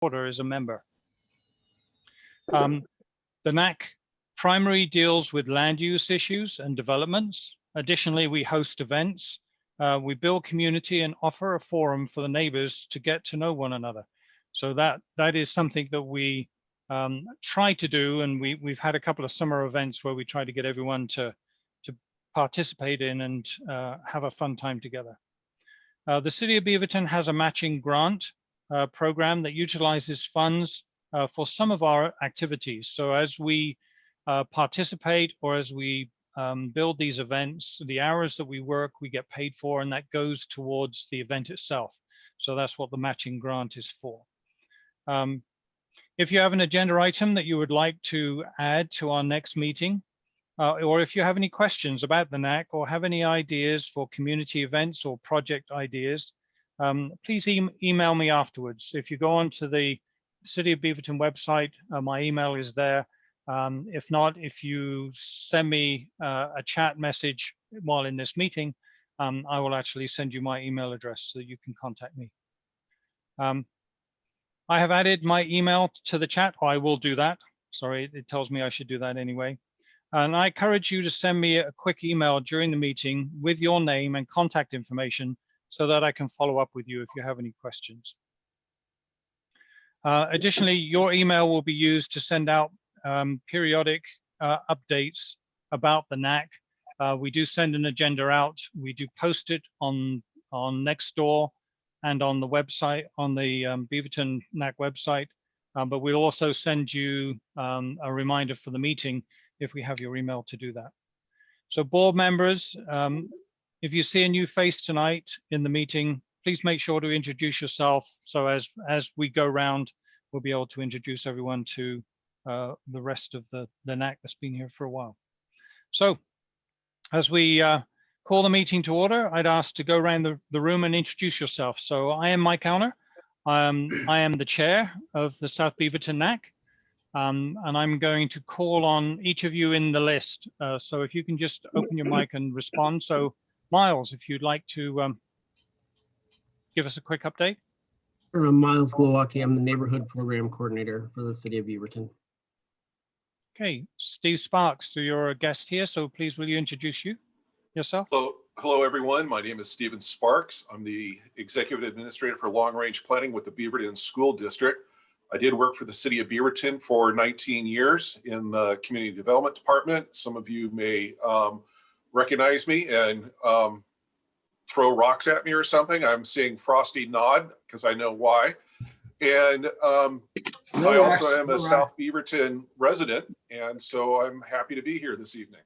order is a member. The NAC primarily deals with land use issues and developments. Additionally, we host events. We build community and offer a forum for the neighbors to get to know one another. So that is something that we try to do, and we've had a couple of summer events where we try to get everyone to participate in and have a fun time together. The City of Beaverton has a matching grant program that utilizes funds for some of our activities. So as we participate or as we build these events, the hours that we work, we get paid for, and that goes towards the event itself. So that's what the matching grant is for. If you have an agenda item that you would like to add to our next meeting, or if you have any questions about the NAC or have any ideas for community events or project ideas, please email me afterwards. If you go onto the City of Beaverton website, my email is there. If not, if you send me a chat message while in this meeting, I will actually send you my email address so that you can contact me. I have added my email to the chat. I will do that. Sorry, it tells me I should do that anyway. And I encourage you to send me a quick email during the meeting with your name and contact information so that I can follow up with you if you have any questions. Additionally, your email will be used to send out periodic updates about the NAC. We do send an agenda out. We do post it on Nextdoor and on the website, on the Beaverton NAC website. But we'll also send you a reminder for the meeting if we have your email to do that. So board members, if you see a new face tonight in the meeting, please make sure to introduce yourself. So as we go around, we'll be able to introduce everyone to the rest of the NAC that's been here for a while. So as we call the meeting to order, I'd ask to go around the room and introduce yourself. So I am Mike Alner. I am the chair of the South Beaverton NAC. And I'm going to call on each of you in the list. So if you can just open your mic and respond. So Miles, if you'd like to give us a quick update. I'm Miles Glowacki. I'm the neighborhood program coordinator for the City of Beaverton. Okay, Steve Sparks, so you're a guest here, so please will you introduce yourself? Hello everyone. My name is Stephen Sparks. I'm the executive administrator for long range planning with the Beaverton School District. I did work for the City of Beaverton for 19 years in the Community Development Department. Some of you may recognize me and throw rocks at me or something. I'm seeing Frosty nod because I know why. And I also am a South Beaverton resident, and so I'm happy to be here this evening.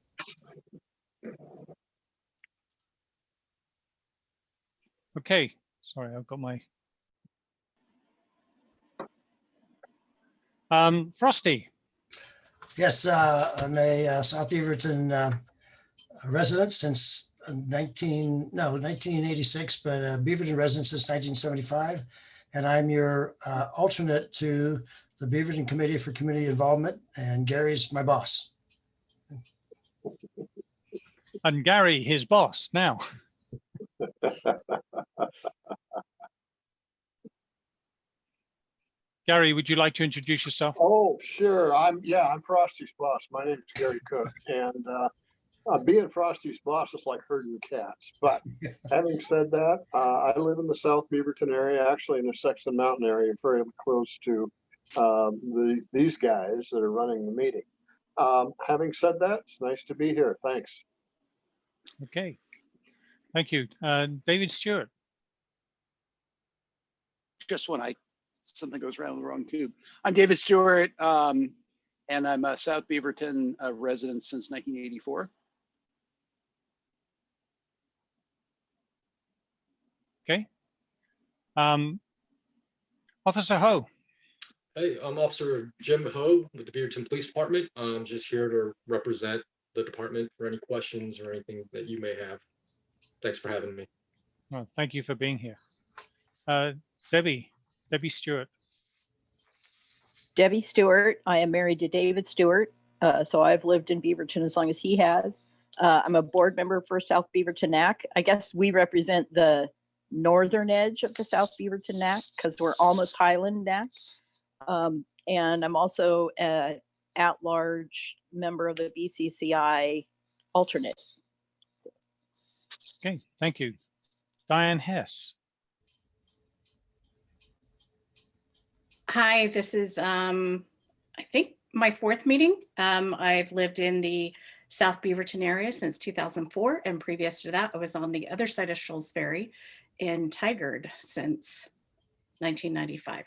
Okay, sorry, I've got my Frosty. Yes, I'm a South Beaverton resident since 1986, but Beaverton resident since 1975. And I'm your alternate to the Beaverton Committee for Community Involvement, and Gary's my boss. And Gary, his boss now. Gary, would you like to introduce yourself? Oh, sure. I'm Frosty's boss. My name is Gary Cook, and being Frosty's boss is like herding cats. But having said that, I live in the South Beaverton area, actually in the Sexton Mountain area, very close to these guys that are running the meeting. Having said that, it's nice to be here. Thanks. Okay, thank you. David Stewart. Just when something goes around the wrong tube. I'm David Stewart, and I'm a South Beaverton resident since 1984. Okay. Officer Ho. Hey, I'm Officer Jim Ho with the Beaverton Police Department. I'm just here to represent the department for any questions or anything that you may have. Thanks for having me. Well, thank you for being here. Debbie Stewart. Debbie Stewart. I am married to David Stewart, so I've lived in Beaverton as long as he has. I'm a board member for South Beaverton NAC. I guess we represent the northern edge of the South Beaverton NAC because we're almost Highland NAC. And I'm also an at-large member of the BCCI alternate. Okay, thank you. Diane Hess. Hi, this is, I think, my 4th meeting. I've lived in the South Beaverton area since 2004, and previous to that, I was on the other side of Shrewsbury in Tigard since 1995.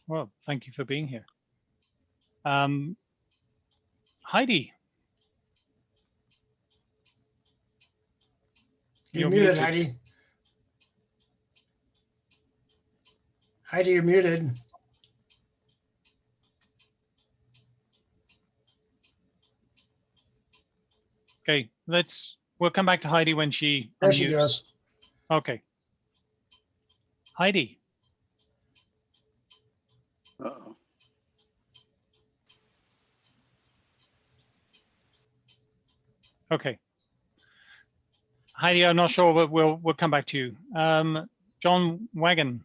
Well, thank you for being here. Heidi. You're muted, Heidi. Heidi, you're muted. Okay, we'll come back to Heidi when she There she unmutes. goes. Okay. Heidi. Uh-oh. Okay. Heidi, I'm not sure, but we'll come back to you. John Wagon.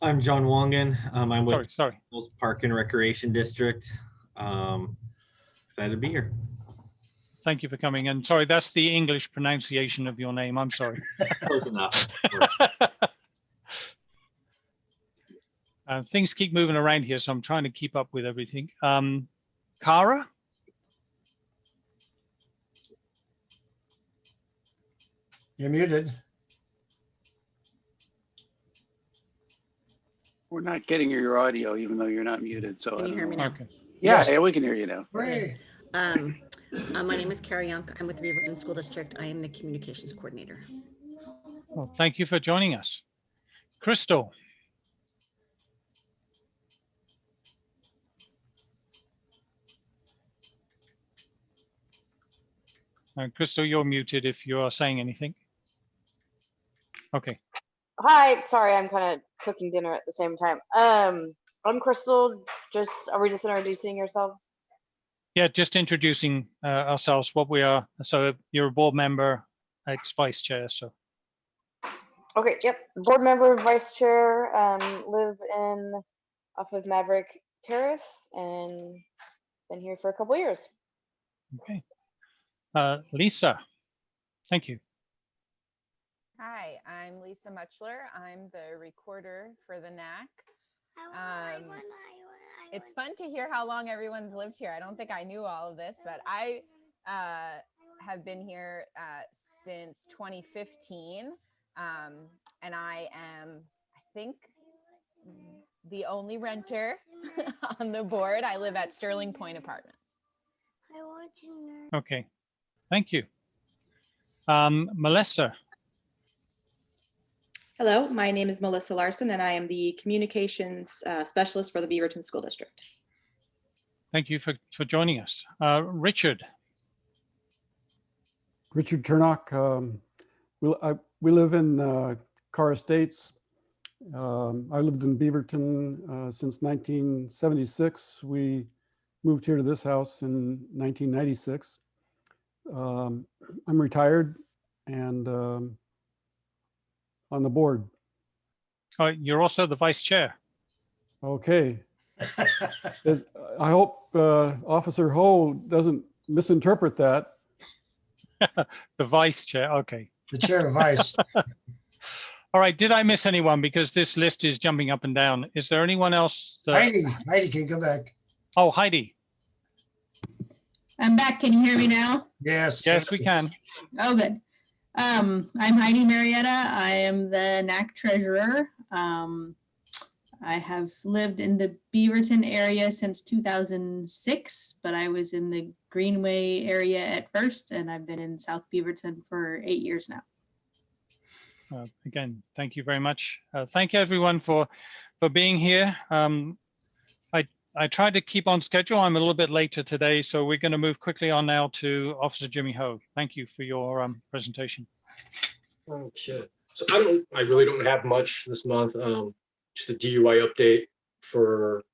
I'm John Wangen. I'm with Sorry. Park and Recreation District. Excited to be here. Thank you for coming. And sorry, that's the English pronunciation of your name. I'm sorry. Close enough. Things keep moving around here, so I'm trying to keep up with everything. Cara? You're muted. We're not getting your audio, even though you're not muted. So Can you hear me now? Okay. Yeah, we can hear you now. Hooray. My name is Carrie Yunck. I'm with the Beaverton School District. I am the communications coordinator. Well, thank you for joining us. Crystal. Crystal, you're muted if you are saying anything. Okay. Hi, sorry, I'm kind of cooking dinner at the same time. I'm Crystal. Are we just introducing yourselves? Yeah, just introducing ourselves, what we are. So you're a board member, ex vice chair. So. Okay, yep. Board member, vice chair, live off of Maverick Terrace and been here for a couple years. Okay. Lisa, thank you. Hi, I'm Lisa Mutchler. I'm the recorder for the NAC. It's fun to hear how long everyone's lived here. I don't think I knew all of this, but I have been here since 2015. And I am, I think, the only renter on the board. I live at Sterling Point Apartments. Okay, thank you. Melissa. Hello, my name is Melissa Larson, and I am the communications specialist for the Beaverton School District. Thank you for joining us. Richard. Richard Turnock. We live in Carr Estates. I lived in Beaverton since 1976. We moved here to this house in 1996. I'm retired and on the board. You're also the vice chair. Okay. I hope Officer Ho doesn't misinterpret that. The vice chair, okay. The chair of vice. All right, did I miss anyone? Because this list is jumping up and down. Is there anyone else? Heidi, can you go back? Oh, Heidi. I'm back. Can you hear me now? Yes. Yes, we can. Oh, good. I'm Heidi Marietta. I am the NAC treasurer. I have lived in the Beaverton area since 2006, but I was in the Greenway area at first, and I've been in South Beaverton for 8 years now. Again, thank you very much. Thank you everyone for being here. I tried to keep on schedule. I'm a little bit later today, so we're going to move quickly on now to Officer Jimmy Ho. Thank you for your presentation. Oh shit. So I really don't have much this month. Just a DUI update for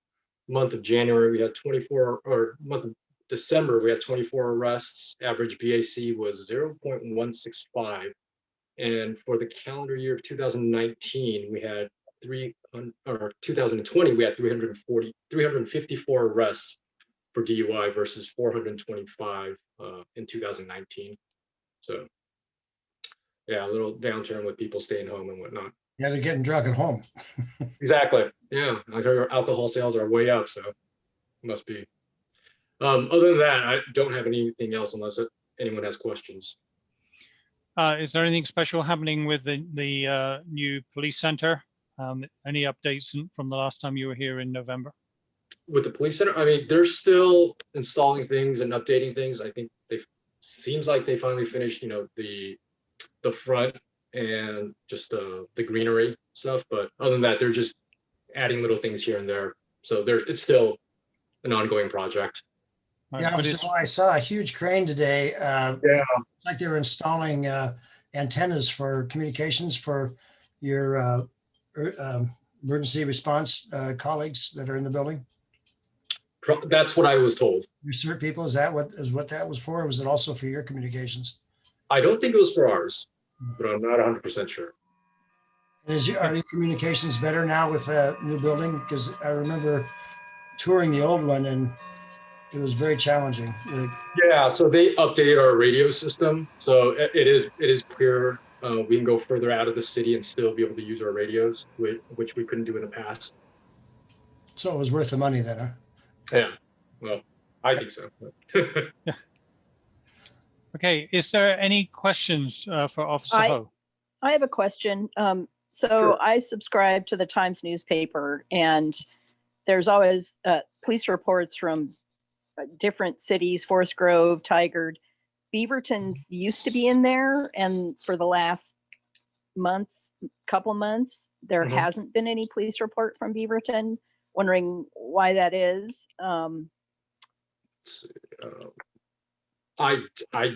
month of January. We had 24, or month of December, we had 24 arrests. Average BAC was 0.165. And for the calendar year of 2019, we had or 2020, we had 354 arrests for DUI versus 425 in 2019. So yeah, a little downturn with people staying home and whatnot. Yeah, they're getting drunk at home. Exactly. Yeah, I heard alcohol sales are way up, so it must be. Other than that, I don't have anything else unless anyone has questions. Is there anything special happening with the new police center? Any updates from the last time you were here in November? With the police center, I mean, they're still installing things and updating things. I think seems like they finally finished, you know, the front and just the greenery stuff. But other than that, they're just adding little things here and there. So it's still an ongoing project. Yeah, I saw a huge crane today. Yeah, like they were installing antennas for communications for your emergency response colleagues that are in the building. That's what I was told. Your CERT people, is that what that was for? Or was it also for your communications? I don't think it was for ours, but I'm not 100% sure. Are your communications better now with the new building? Because I remember touring the old one and it was very challenging. Yeah, so they updated our radio system, so it is clear. We can go further out of the city and still be able to use our radios, which we couldn't do in the past. So it was worth the money then, huh? Yeah, well, I think so. Yeah. Okay, is there any questions for Officer Ho? I have a question. So Sure. I subscribe to the Times newspaper, and there's always police reports from different cities, Forest Grove, Tigard. Beaverton's used to be in there, and for the last couple months, there hasn't been any police report from Beaverton. Wondering why that is. I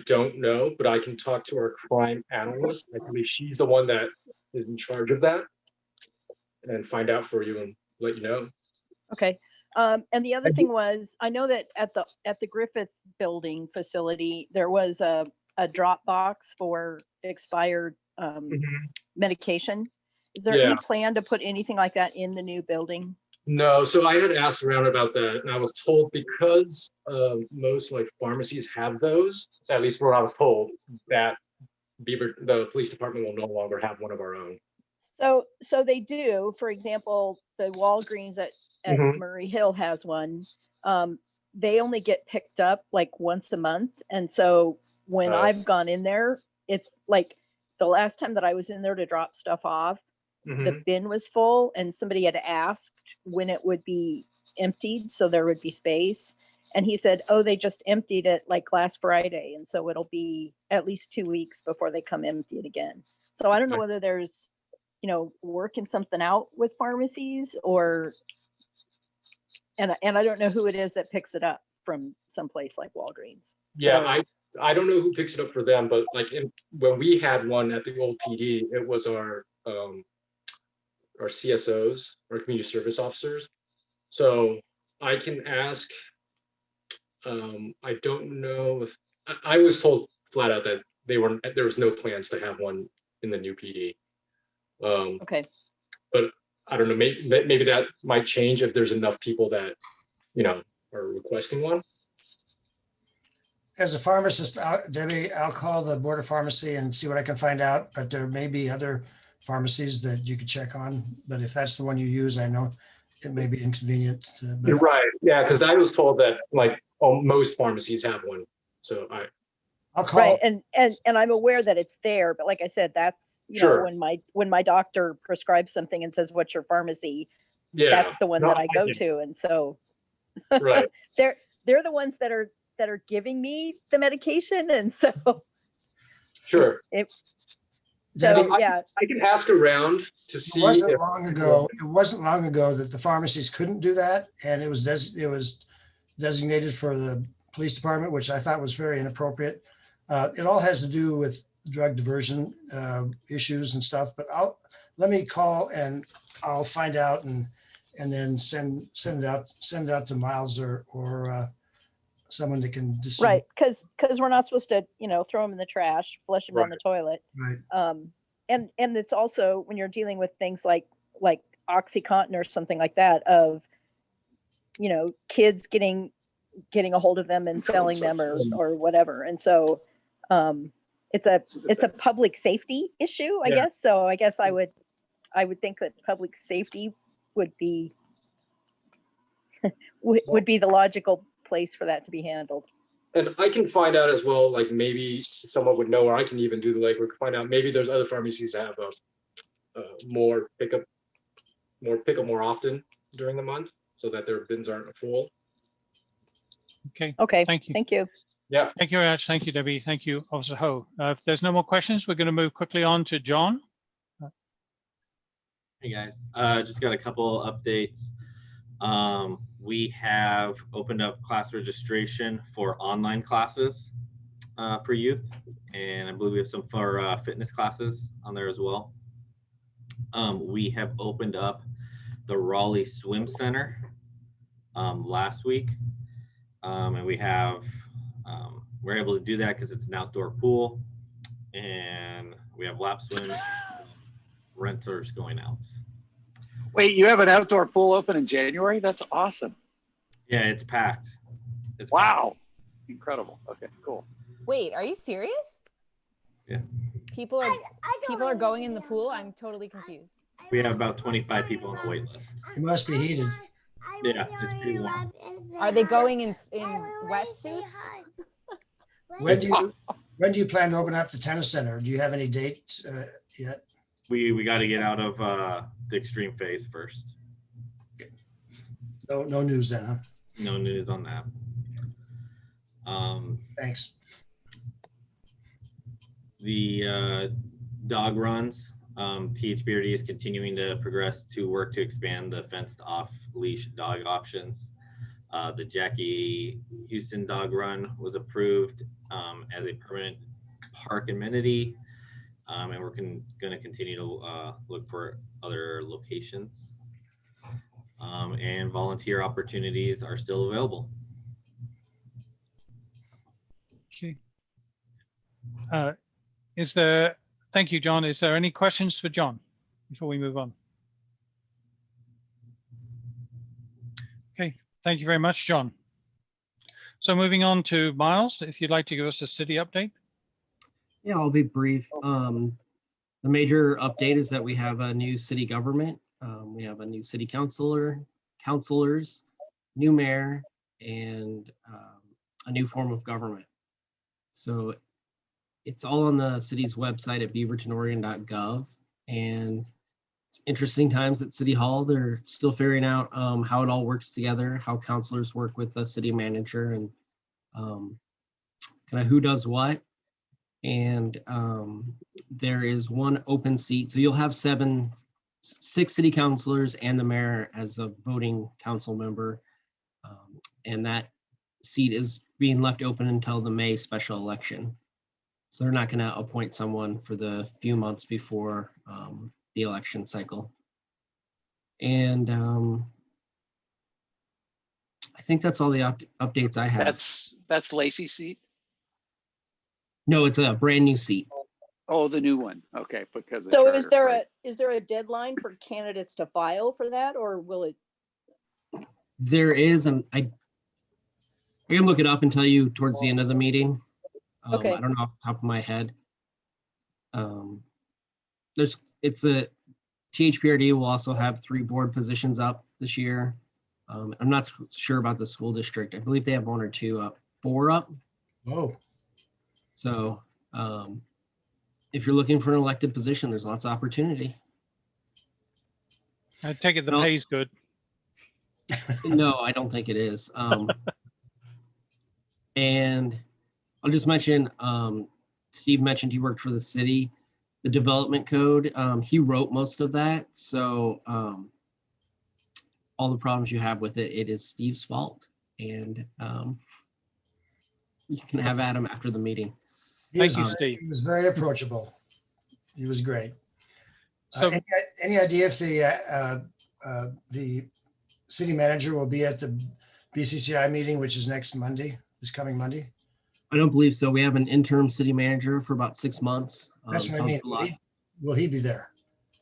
don't know, but I can talk to our crime analyst. I believe she's the one that is in charge of that, and find out for you and let you know. Okay. And the other thing was, I know that at the Griffith building facility, there was a drop box for expired medication. Is there any plan to put anything like that in the new building? No, so I had asked around about that, and I was told because most like pharmacies have those, at least what I was told, that the police department will no longer have one of our own. So they do. For example, the Walgreens at Murray Hill has one. They only get picked up like once a month, and so when I've gone in there, it's like the last time that I was in there to drop stuff off, the bin was full, and somebody had asked when it would be emptied so there would be space, and he said, oh, they just emptied it like last Friday, and so it'll be at least 2 weeks before they come empty it again. So I don't know whether there's, you know, working something out with pharmacies, or and I don't know who it is that picks it up from someplace like Walgreens. Yeah, So, I don't know who picks it up for them, but like when we had one at the old PD, it was our CSOs, our community service officers. So I can ask. I don't know if I was told flat out that there was no plans to have one in the new PD. okay. But I don't know, maybe that might change if there's enough people that, you know, are requesting one. As a pharmacist, Debbie, I'll call the Board of Pharmacy and see what I can find out, but there may be other pharmacies that you could check on. But if that's the one you use, I know it may be inconvenient. You're right. Yeah, because I was told that like most pharmacies have one. So I'll call. Right, and I'm aware that it's there, but like I said, that's you know, when my doctor prescribes something and says, "What's your pharmacy?" Yeah, that's the one that I go to, and so right. they're the ones that are giving me the medication, and so sure. So yeah, I can ask around to see. It wasn't long ago that the pharmacies couldn't do that, and it was designated for the police department, which I thought was very inappropriate. It all has to do with drug diversion issues and stuff. But let me call and I'll find out and then send it out to Miles or someone that can decide. right, because we're not supposed to, you know, throw them in the trash, flush them down the toilet. Right. And it's also when you're dealing with things like OxyContin or something like that of, kids getting a hold of them and selling them or whatever. And so it's a public safety issue, I guess. So I guess I would think that public safety would be would be the logical place for that to be handled. And I can find out as well, like maybe someone would know, or I can even do the legwork, find out maybe there's other pharmacies that have more pickup more often during the month, so that their bins aren't full. Okay. Thank you. Thank you. Yeah. Thank you very much. Thank you, Debbie. Thank you, Officer Ho. If there's no more questions, we're going to move quickly on to John. Hey guys, just got a couple updates. We have opened up class registration for online classes for youth, and I believe we have some for fitness classes on there as well. We have opened up the Raleigh Swim Center last week, and we have we're able to do that because it's an outdoor pool, and we have lap swim renters going out. Wait, you have an outdoor pool open in January? That's awesome. Yeah, it's packed. Wow. Incredible. Okay, cool. Wait, are you serious? Yeah. People are going in the pool? I'm totally confused. We have about 25 people on the wait list. It must be heated. Yeah, it's pretty warm. Are they going in wetsuits? When do you plan to open up the tennis center? Do you have any dates yet? We got to get out of the extreme phase first. No news then, huh? No news on that. Thanks. The dog runs, THPRD is continuing to progress to work to expand the fenced off leash dog options. The Jackie Houston dog run was approved as a permanent park amenity. And we're going to continue to look for other locations. And volunteer opportunities are still available. Okay. Thank you, John. Is there any questions for John before we move on? Okay, thank you very much, John. So moving on to Miles, if you'd like to give us a city update. Yeah, I'll be brief. The major update is that we have a new city government. We have a new city councilors, new mayor, and a new form of government. So it's all on the city's website at beavertonoregon.gov. And it's interesting times at City Hall. They're still figuring out how it all works together, how councilors work with the city manager, and kind of who does what. And there is one open seat. So you'll have 6 city councilors and the mayor as a voting council member. And that seat is being left open until the May special election. So they're not going to appoint someone for the few months before the election cycle. And I think that's all the updates I have. That's Lacey's seat? No, it's a brand new seat. Oh, the new one. Okay, because So is there a deadline for candidates to file for that, or will it? There is, and I can look it up and tell you towards the end of the meeting. Okay. I don't know off the top of my head. It's a THPRD will also have 3 board positions up this year. I'm not sure about the school district. I believe they have 1 or 2 up, 4 up. Whoa. So if you're looking for an elected position, there's lots of opportunity. I take it the pay's good. No, I don't think it is. And I'll just mention, Steve mentioned he worked for the city. The development code, he wrote most of that. So all the problems you have with it, it is Steve's fault. And you can have Adam after the meeting. Thank you, Steve. He was very approachable. He was great. So, any idea if the city manager will be at the BCCI meeting, which is this coming Monday? I don't believe so. We have an interim city manager for about 6 months. That's what I mean. Will he be there?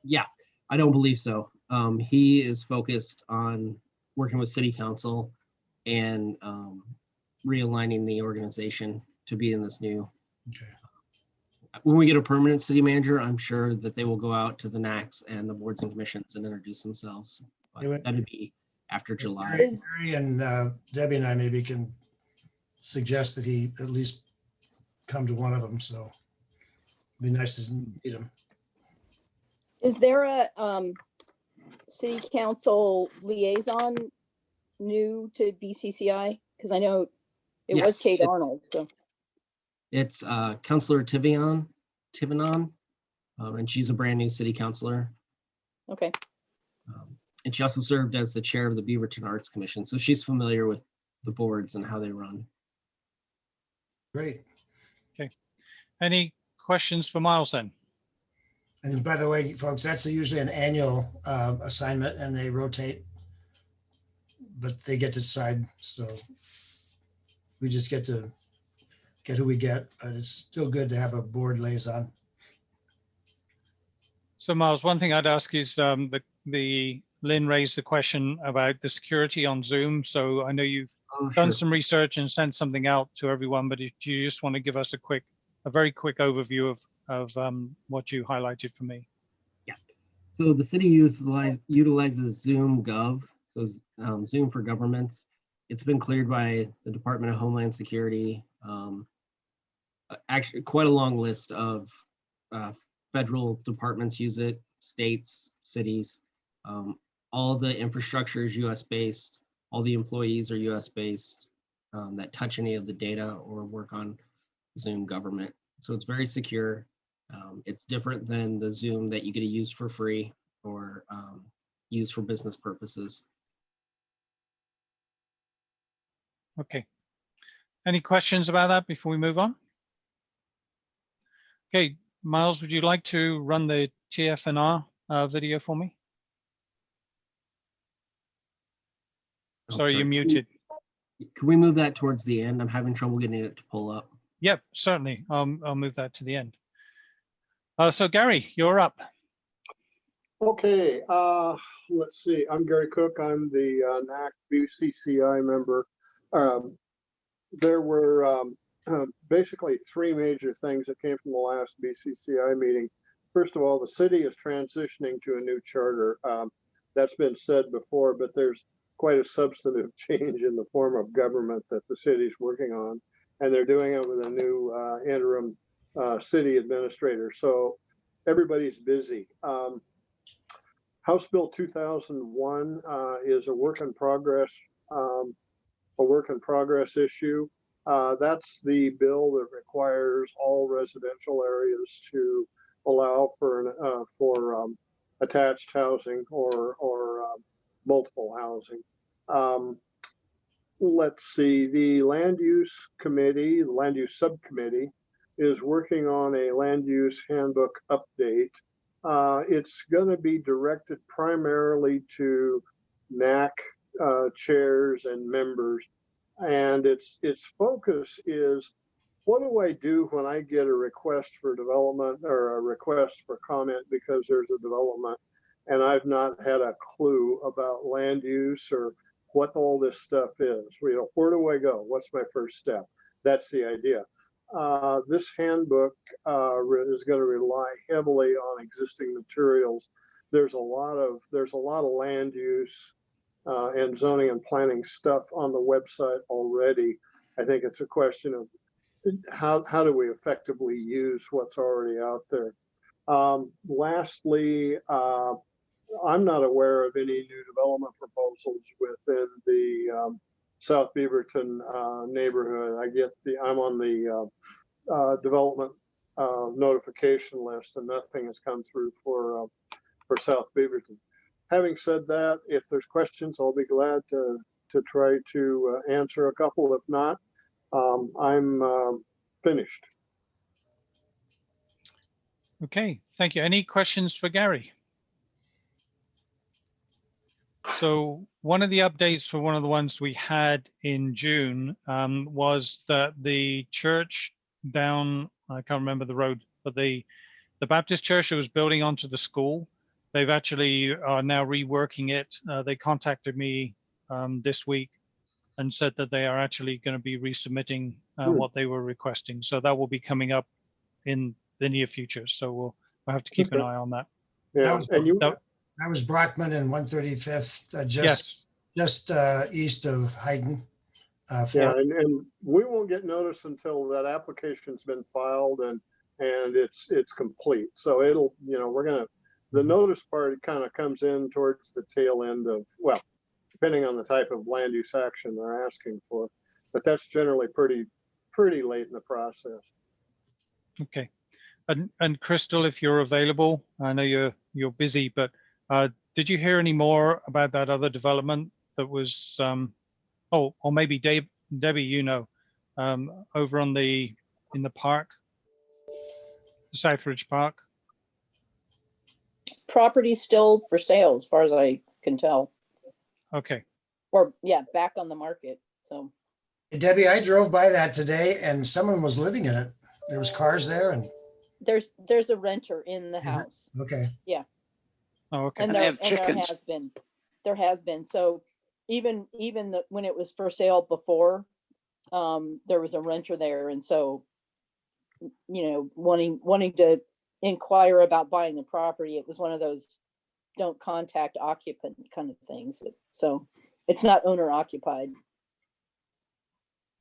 Yeah, I don't believe so. He is focused on working with city council and realigning the organization to be in this new. Okay. When we get a permanent city manager, I'm sure that they will go out to the NACs and the boards and commissions and introduce themselves. But that'd be after July. Gary and Debbie and I maybe can suggest that he at least come to one of them. So it'd be nice to meet him. Is there a city council liaison new to BCCI? Because I know it was Yes, Kate Arnold. So it's Councilor Tivion, and she's a brand new city councilor. okay. And she also served as the chair of the Beaverton Arts Commission. So she's familiar with the boards and how they run. Great. Okay. Any questions for Miles then? And by the way, folks, that's usually an annual assignment and they rotate, but they get to decide. So we just get to get who we get, but it's still good to have a board liaison. So Miles, one thing I'd ask is Lynn raised the question about the security on Zoom. So I know you've done some research and sent something out to everyone, but if you just want to give us a very quick overview of what you highlighted for me. Yeah. So the city utilizes Zoom Gov, so Zoom for governments. It's been cleared by the Department of Homeland Security. Actually, quite a long list of federal departments use it, states, cities. All the infrastructure is US-based. All the employees are US-based that touch any of the data or work on Zoom government. So it's very secure. It's different than the Zoom that you get to use for free or use for business purposes. Okay. Any questions about that before we move on? Okay, Miles, would you like to run the TVF&R video for me? Sorry, you're muted. Can we move that towards the end? I'm having trouble getting it to pull up. Yep, certainly. I'll move that to the end. So Gary, you're up. Okay, let's see. I'm Gary Cook. I'm the NAC BCCI member. There were basically three major things that came from the last BCCI meeting. First of all, the city is transitioning to a new charter. That's been said before, but there's quite a substantive change in the form of government that the city's working on, and they're doing it with a new interim city administrator. So everybody's busy. House Bill 2001 is a work in progress issue. That's the bill that requires all residential areas to allow for attached housing or multiple housing. Let's see, the land use committee, the land use subcommittee is working on a land use handbook update. It's going to be directed primarily to NAC chairs and members. And its focus is, what do I do when I get a request for development or a request for comment because there's a development and I've not had a clue about land use or what all this stuff is? Where do I go? What's my first step? That's the idea. This handbook is going to rely heavily on existing materials. There's a lot of land use and zoning and planning stuff on the website already. I think it's a question of how do we effectively use what's already out there. Lastly, I'm not aware of any new development proposals within the South Beaverton neighborhood. I'm on the development notification list, and nothing has come through for South Beaverton. Having said that, if there's questions, I'll be glad to try to answer a couple. If not, I'm finished. Okay, thank you. Any questions for Gary? So one of the updates for one of the ones we had in June was that the church down, I can't remember the road, but the Baptist church that was building onto the school, they've actually are now reworking it. They contacted me this week and said that they are actually going to be resubmitting what they were requesting. So that will be coming up in the near future. So we'll have to keep an eye on that. Yeah, That was Brockman and 135th, Yes. just east of Hayden. Yeah, and we won't get notice until that application's been filed and it's complete. So it'll, the notice part kind of comes in towards the tail end of, well, depending on the type of land use action they're asking for, but that's generally pretty late in the process. Okay. And Crystal, if you're available, I know you're busy, but did you hear any more about that other development that was, or maybe Debbie, over in the park, Southridge Park? Property's still for sale, as far as I can tell. Okay. Or yeah, back on the market. So. Hey, Debbie, I drove by that today and someone was living in it. There was cars there and. There's a renter in the house. Okay. Yeah. Oh, okay. And there has been. So even when it was for sale before, there was a renter there, and so wanting to inquire about buying the property, it was one of those don't contact occupant kind of things. So it's not owner occupied.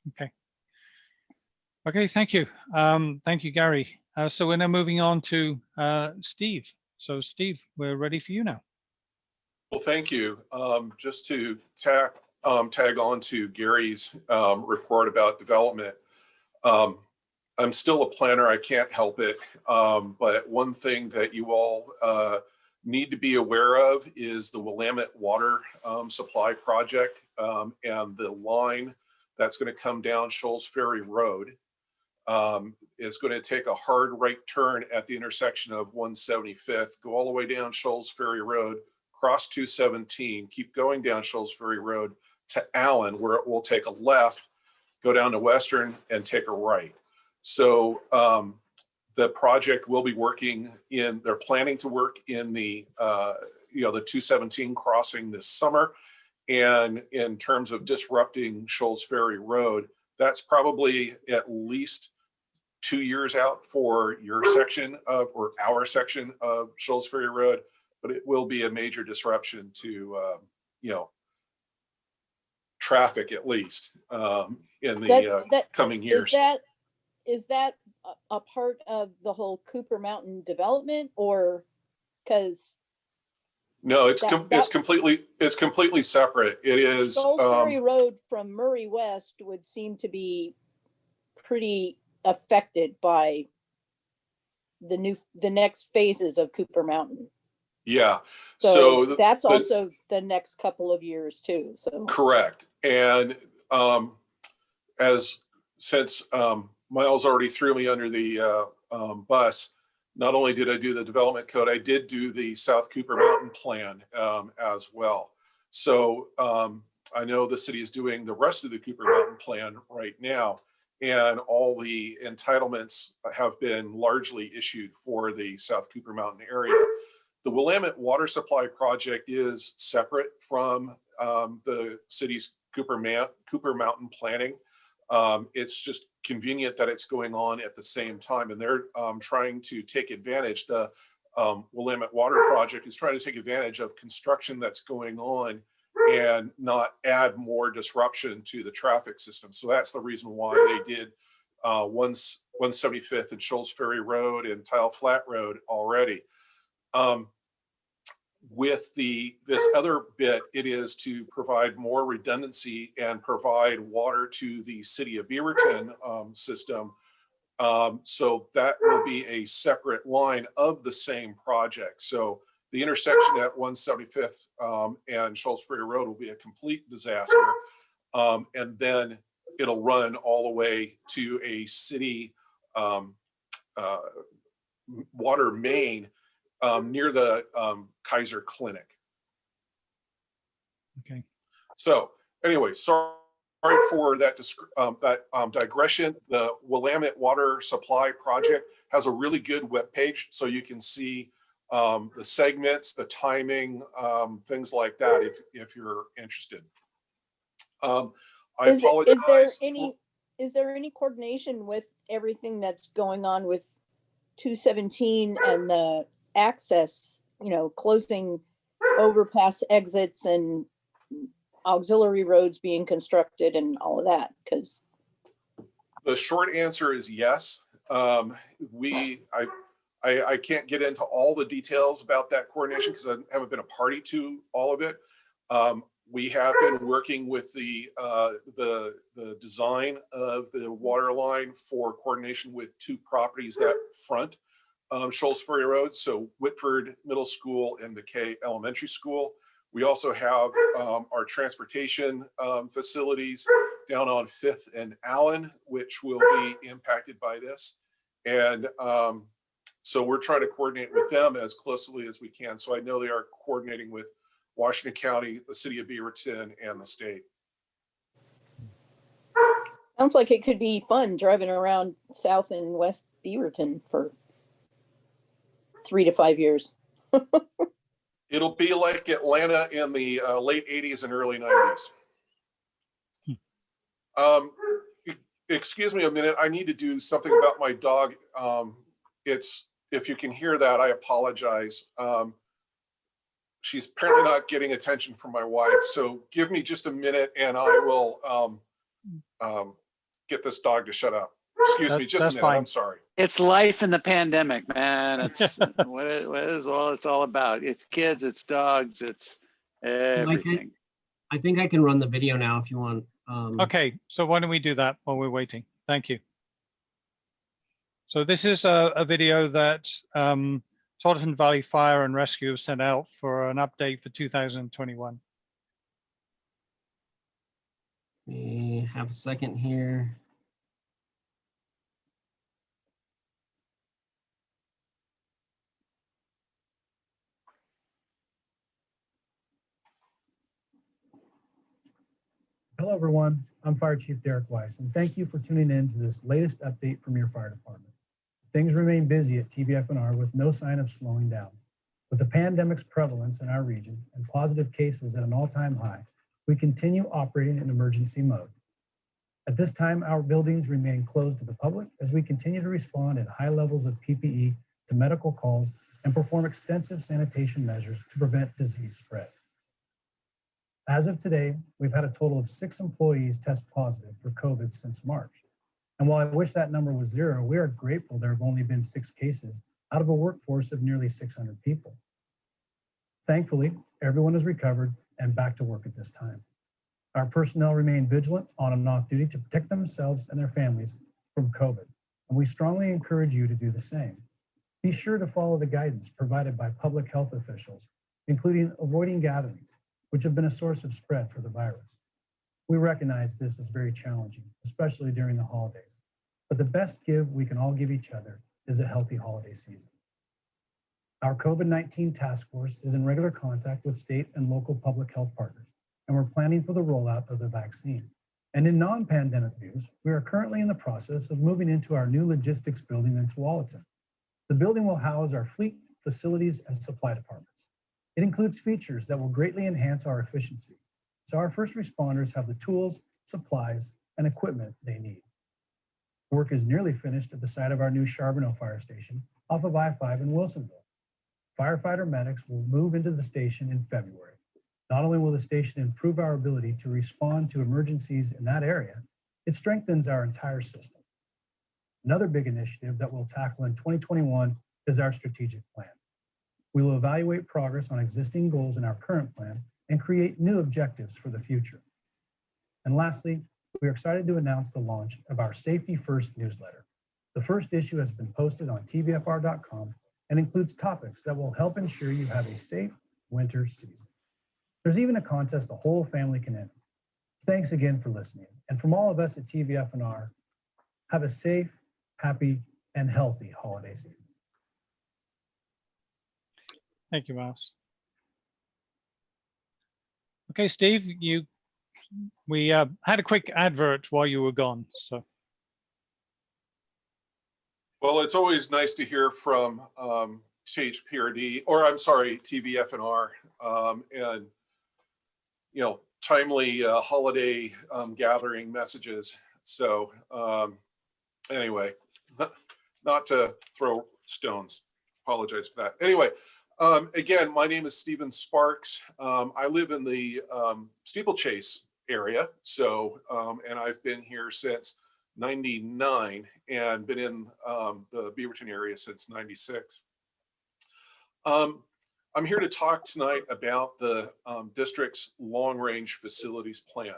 Okay. Okay, thank you. Thank you, Gary. So we're now moving on to Steve. So Steve, we're ready for you now. Well, thank you. Just to tag on to Gary's report about development. I'm still a planner, I can't help it. But one thing that you all need to be aware of is the Willamette water supply project and the line that's going to come down Shoals Ferry Road. It's going to take a hard right turn at the intersection of 175th, go all the way down Shoals Ferry Road, cross 217, keep going down Shoals Ferry Road to Allen, where it will take a left, go down to Western and take a right. So the project will be working in, they're planning to work in the 217 crossing this summer. And in terms of disrupting Shoals Ferry Road, that's probably at least 2 years out for your section of, or our section of Shoals Ferry Road, but it will be a major disruption to, traffic at least in the coming years. Is that a part of the whole Cooper Mountain development, or because? No, it's completely separate. It is Shoals Ferry Road from Murray West would seem to be pretty affected by the next phases of Cooper Mountain. Yeah. So that's also the next couple of years too. So correct. And since Miles already threw me under the bus, not only did I do the development code, I did do the South Cooper Mountain plan as well. So I know the city is doing the rest of the Cooper Mountain plan right now, and all the entitlements have been largely issued for the South Cooper Mountain area. The Willamette water supply project is separate from the city's Cooper Mountain planning. It's just convenient that it's going on at the same time, and they're trying to take advantage. The Willamette water project is trying to take advantage of construction that's going on and not add more disruption to the traffic system. So that's the reason why they did 175th and Shoals Ferry Road and Tile Flat Road already. With this other bit, it is to provide more redundancy and provide water to the city of Beaverton system. So that will be a separate line of the same project. So the intersection at 175th and Shoals Ferry Road will be a complete disaster. And then it'll run all the way to a city water main near the Kaiser Clinic. Okay. So anyway, sorry for that digression. The Willamette water supply project has a really good webpage, so you can see the segments, the timing, things like that, if you're interested. I apologize. Is there any coordination with everything that's going on with 217 and the access, closing overpass exits and auxiliary roads being constructed and all of that? Because the short answer is yes. I can't get into all the details about that coordination because I haven't been a party to all of it. We have been working with the design of the water line for coordination with two properties that front Shoals Ferry Road, so Whitford Middle School and McKay Elementary School. We also have our transportation facilities down on 5th and Allen, which will be impacted by this. And so we're trying to coordinate with them as closely as we can. So I know they are coordinating with Washington County, the city of Beaverton, and the state. sounds like it could be fun driving around South and West Beaverton for 3 to 5 years. It'll be like Atlanta in the late 80s and early 90s. Excuse me a minute. I need to do something about my dog. If you can hear that, I apologize. She's apparently not getting attention from my wife. So give me just a minute and I will get this dog to shut up. Excuse me, just a minute. Fine. I'm sorry. It's life in the pandemic, man. It's what it's all about. It's kids, it's dogs, it's everything. I think I can run the video now if you want. Okay, so why don't we do that while we're waiting? Thank you. So this is a video that Tualatin Valley Fire and Rescue have sent out for an update for 2021. We have a second here. Hello, everyone. I'm Fire Chief Derek Wiess, and thank you for tuning in to this latest update from your fire department. Things remain busy at TVF&R with no sign of slowing down. With the pandemic's prevalence in our region and positive cases at an all-time high, we continue operating in emergency mode. At this time, our buildings remain closed to the public as we continue to respond at high levels of PPE to medical calls and perform extensive sanitation measures to prevent disease spread. As of today, we've had a total of 6 employees test positive for COVID since March. And while I wish that number was 0, we are grateful there have only been 6 cases out of a workforce of nearly 600 people. Thankfully, everyone has recovered and back to work at this time. Our personnel remain vigilant on and off duty to protect themselves and their families from COVID, and we strongly encourage you to do the same. Be sure to follow the guidance provided by public health officials, including avoiding gatherings, which have been a source of spread for the virus. We recognize this is very challenging, especially during the holidays, but the best give we can all give each other is a healthy holiday season. Our COVID-19 task force is in regular contact with state and local public health partners, and we're planning for the rollout of the vaccine. And in non-pandemic news, we are currently in the process of moving into our new logistics building in Tualatin. The building will house our fleet, facilities, and supply departments. It includes features that will greatly enhance our efficiency, so our first responders have the tools, supplies, and equipment they need. Work is nearly finished at the site of our new Charbonneau Fire Station off of I-5 in Wilsonville. Firefighter medics will move into the station in February. Not only will the station improve our ability to respond to emergencies in that area, it strengthens our entire system. Another big initiative that we'll tackle in 2021 is our strategic plan. We will evaluate progress on existing goals in our current plan and create new objectives for the future. And lastly, we are excited to announce the launch of our Safety First newsletter. The first issue has been posted on tvfr.com and includes topics that will help ensure you have a safe winter season. There's even a contest the whole family can enter. Thanks again for listening. And from all of us at TVF&R, have a safe, happy, and healthy holiday season. Thank you, Miles. Okay, Steve, we had a quick advert while you were gone, so. Well, it's always nice to hear from THPRD, or I'm sorry, TVF&R, and timely holiday gathering messages. So anyway, not to throw stones. Apologize for that. Anyway, again, my name is Stephen Sparks. I live in the Steeplechase area. So, and I've been here since '99 and been in the Beaverton area since '96. I'm here to talk tonight about the district's long-range facilities plan.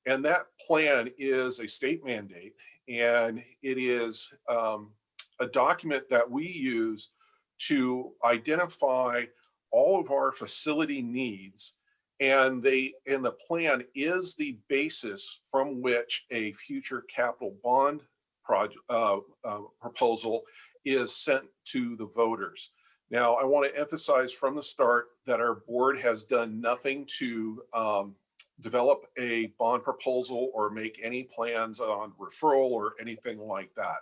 And that plan is a state mandate, and it is a document that we use to identify all of our facility needs, and the plan is the basis from which a future capital bond proposal is sent to the voters. Now, I want to emphasize from the start that our board has done nothing to develop a bond proposal or make any plans on referral or anything like that.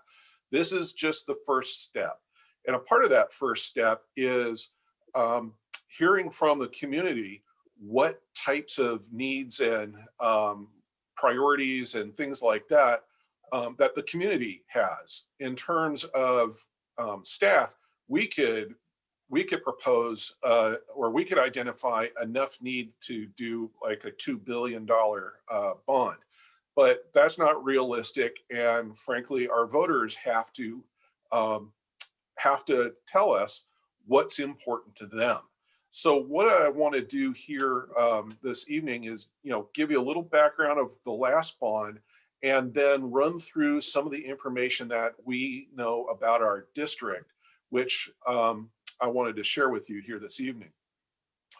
This is just the first step. And a part of that first step is hearing from the community what types of needs and priorities and things like that that the community has. In terms of staff, we could propose or we could identify enough need to do like a $2 billion bond, but that's not realistic. And frankly, our voters have to tell us what's important to them. So what I want to do here this evening is, give you a little background of the last bond, and then run through some of the information that we know about our district, which I wanted to share with you here this evening.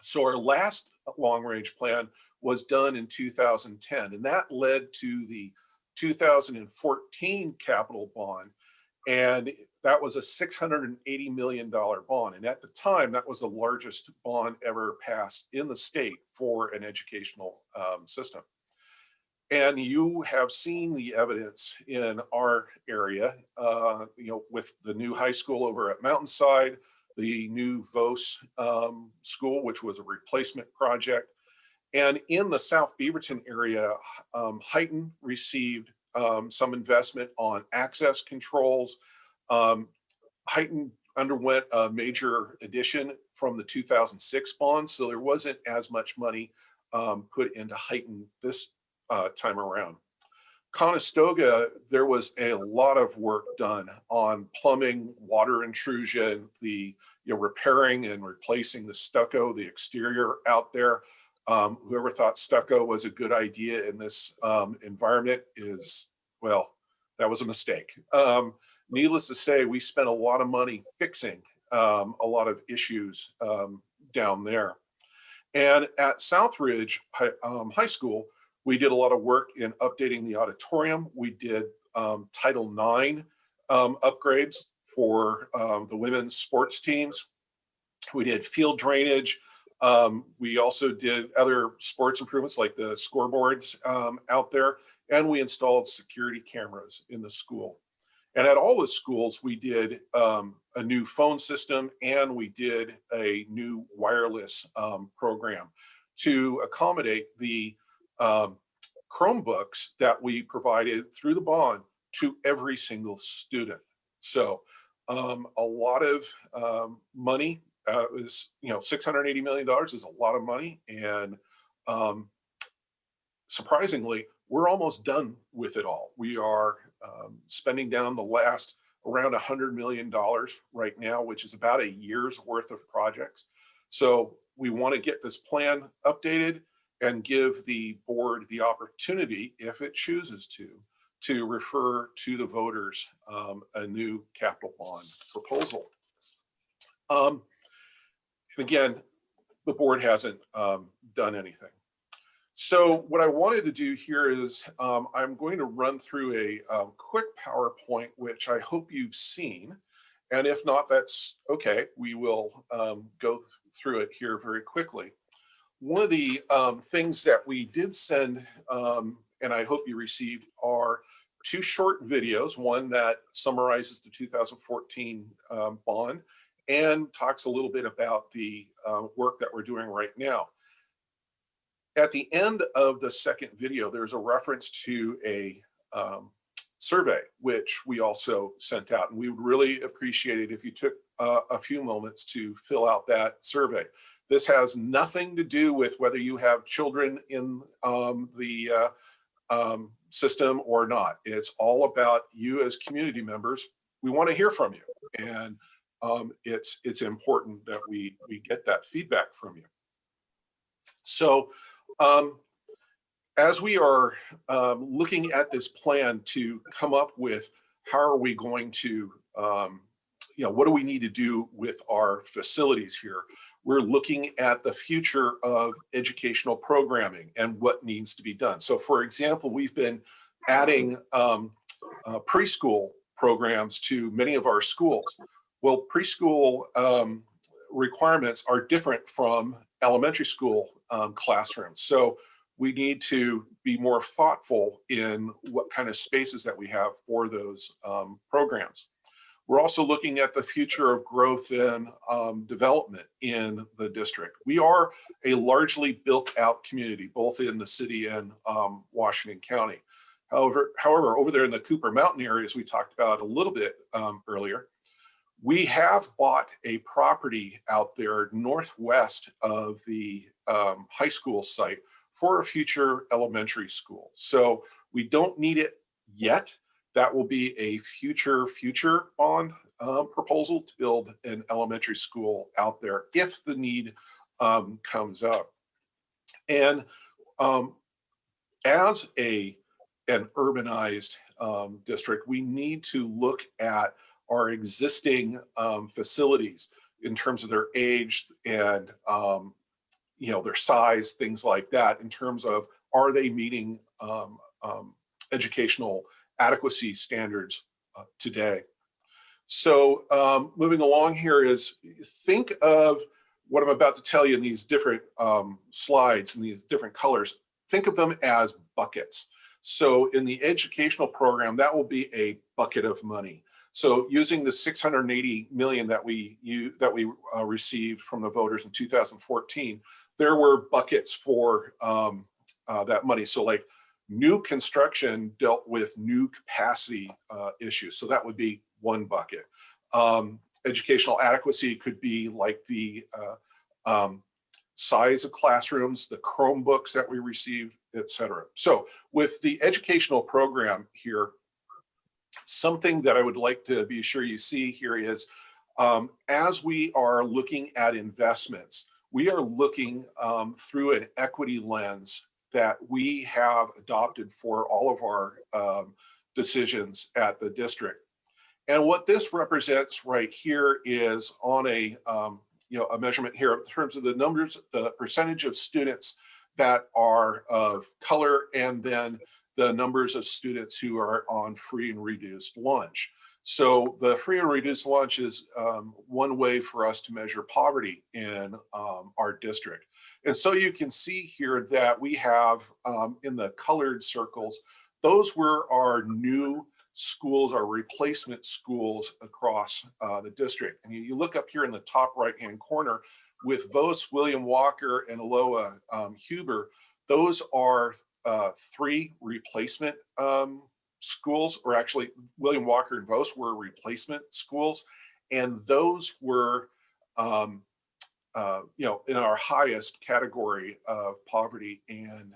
So our last long-range plan was done in 2010, and that led to the 2014 capital bond, and that was a $680 million bond. And at the time, that was the largest bond ever passed in the state for an educational system. And you have seen the evidence in our area, with the new high school over at Mountainside, the new Voss school, which was a replacement project. And in the South Beaverton area, Heighton received some investment on access controls. Heighton underwent a major addition from the 2006 bond, so there wasn't as much money put into Heighton this time around. Conestoga, there was a lot of work done on plumbing, water intrusion, the repairing and replacing the stucco, the exterior out there. Whoever thought stucco was a good idea in this environment that was a mistake. Needless to say, we spent a lot of money fixing a lot of issues down there. And at Southridge High School, we did a lot of work in updating the auditorium. We did Title IX upgrades for the women's sports teams. We did field drainage. We also did other sports improvements like the scoreboards out there, and we installed security cameras in the school. And at all the schools, we did a new phone system, and we did a new wireless program to accommodate the Chromebooks that we provided through the bond to every single student. So a lot of money is, $680 million is a lot of money. And surprisingly, we're almost done with it all. We are spending down the last around $100 million right now, which is about a year's worth of projects. So we want to get this plan updated and give the board the opportunity, if it chooses to refer to the voters a new capital bond proposal. And again, the board hasn't done anything. So what I wanted to do here is I'm going to run through a quick PowerPoint, which I hope you've seen. And if not, that's okay. We will go through it here very quickly. One of the things that we did send, and I hope you received, are two short videos, one that summarizes the 2014 bond, and talks a little bit about the work that we're doing right now. At the end of the second video, there's a reference to a survey, which we also sent out. And we would really appreciate it if you took a few moments to fill out that survey. This has nothing to do with whether you have children in the system or not. It's all about you as community members. We want to hear from you. And it's important that we get that feedback from you. So as we are looking at this plan to come up with how are we going to, what do we need to do with our facilities here? We're looking at the future of educational programming and what needs to be done. So for example, we've been adding preschool programs to many of our schools. Well, preschool requirements are different from elementary school classrooms. So we need to be more thoughtful in what kind of spaces that we have for those programs. We're also looking at the future of growth and development in the district. We are a largely built out community, both in the city and Washington County. However, over there in the Cooper Mountain areas, we talked about a little bit earlier, we have bought a property out there northwest of the high school site for a future elementary school. So we don't need it yet. That will be a future bond proposal to build an elementary school out there if the need comes up. And as an urbanized district, we need to look at our existing facilities in terms of their age and their size, things like that, in terms of are they meeting educational adequacy standards today. So moving along here is, think of what I'm about to tell you in these different slides and these different colors. Think of them as buckets. So in the educational program, that will be a bucket of money. So using the $680 million that we received from the voters in 2014, there were buckets for that money. So like new construction dealt with new capacity issues. So that would be one bucket. Educational adequacy could be like the size of classrooms, the Chromebooks that we received, et cetera. So with the educational program here, something that I would like to be sure you see here is as we are looking at investments, we are looking through an equity lens that we have adopted for all of our decisions at the district. And what this represents right here is on a measurement here in terms of the numbers, the percentage of students that are of color, and then the numbers of students who are on free and reduced lunch. So the free and reduced lunch is one way for us to measure poverty in our district. And so you can see here that we have in the colored circles, those were our new schools, our replacement schools across the district. And you look up here in the top right-hand corner with Wiess, William Walker, and Aloha Huber, those are 3 replacement schools, or actually William Walker and Wiess were replacement schools. And those were, in our highest category of poverty and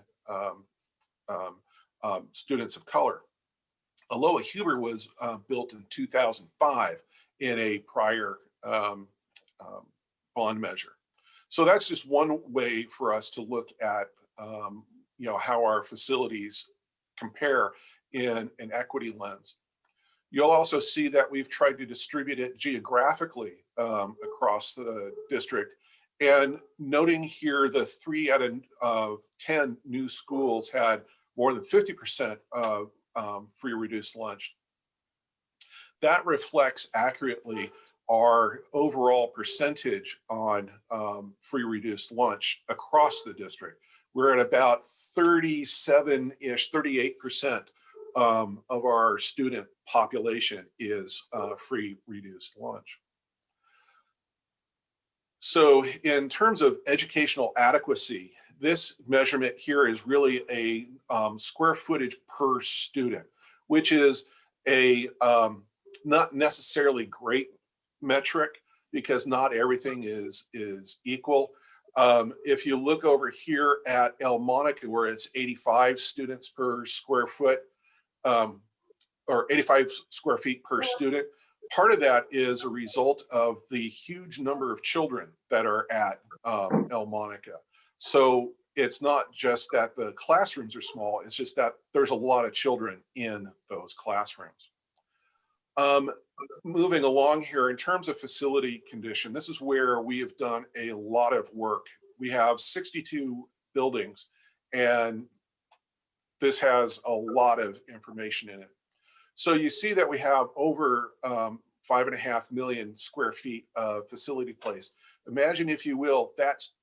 students of color. Aloha Huber was built in 2005 in a prior bond measure. So that's just one way for us to look at how our facilities compare in an equity lens. You'll also see that we've tried to distribute it geographically across the district. And noting here, the 3 out of 10 new schools had more than 50% of free reduced lunch. That reflects accurately our overall percentage on free reduced lunch across the district. We're at about 37-ish, 38% of our student population is free reduced lunch. So in terms of educational adequacy, this measurement here is really a square footage per student, which is a not necessarily great metric because not everything is equal. If you look over here at El Monica, where it's 85 students per square foot, or 85 square feet per student, part of that is a result of the huge number of children that are at El Monica. So it's not just that the classrooms are small, it's just that there's a lot of children in those classrooms. Moving along here, in terms of facility condition, this is where we have done a lot of work. We have 62 buildings, and this has a lot of information in it. So you see that we have over 5.5 million square feet of facility place. Imagine, if you will, that's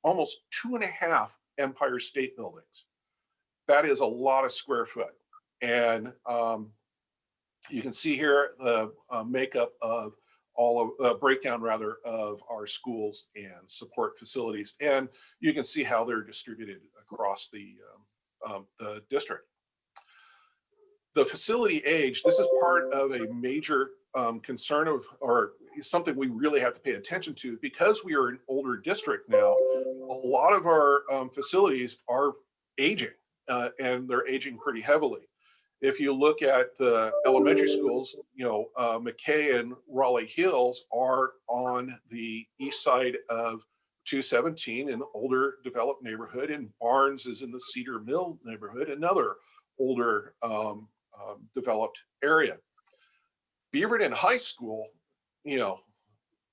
almost 2.5 Empire State Buildings. That is a lot of square foot. And you can see here the makeup of all of breakdown rather of our schools and support facilities. And you can see how they're distributed across the district. The facility age, this is part of a major concern of, or something we really have to pay attention to, because we are an older district now. A lot of our facilities are aging, and they're aging pretty heavily. If you look at the elementary schools, you know, McKay and Raleigh Hills are on the east side of 217, an older developed neighborhood, and Barnes is in the Cedar Mill neighborhood, another older developed area. Beaverton High School, you know,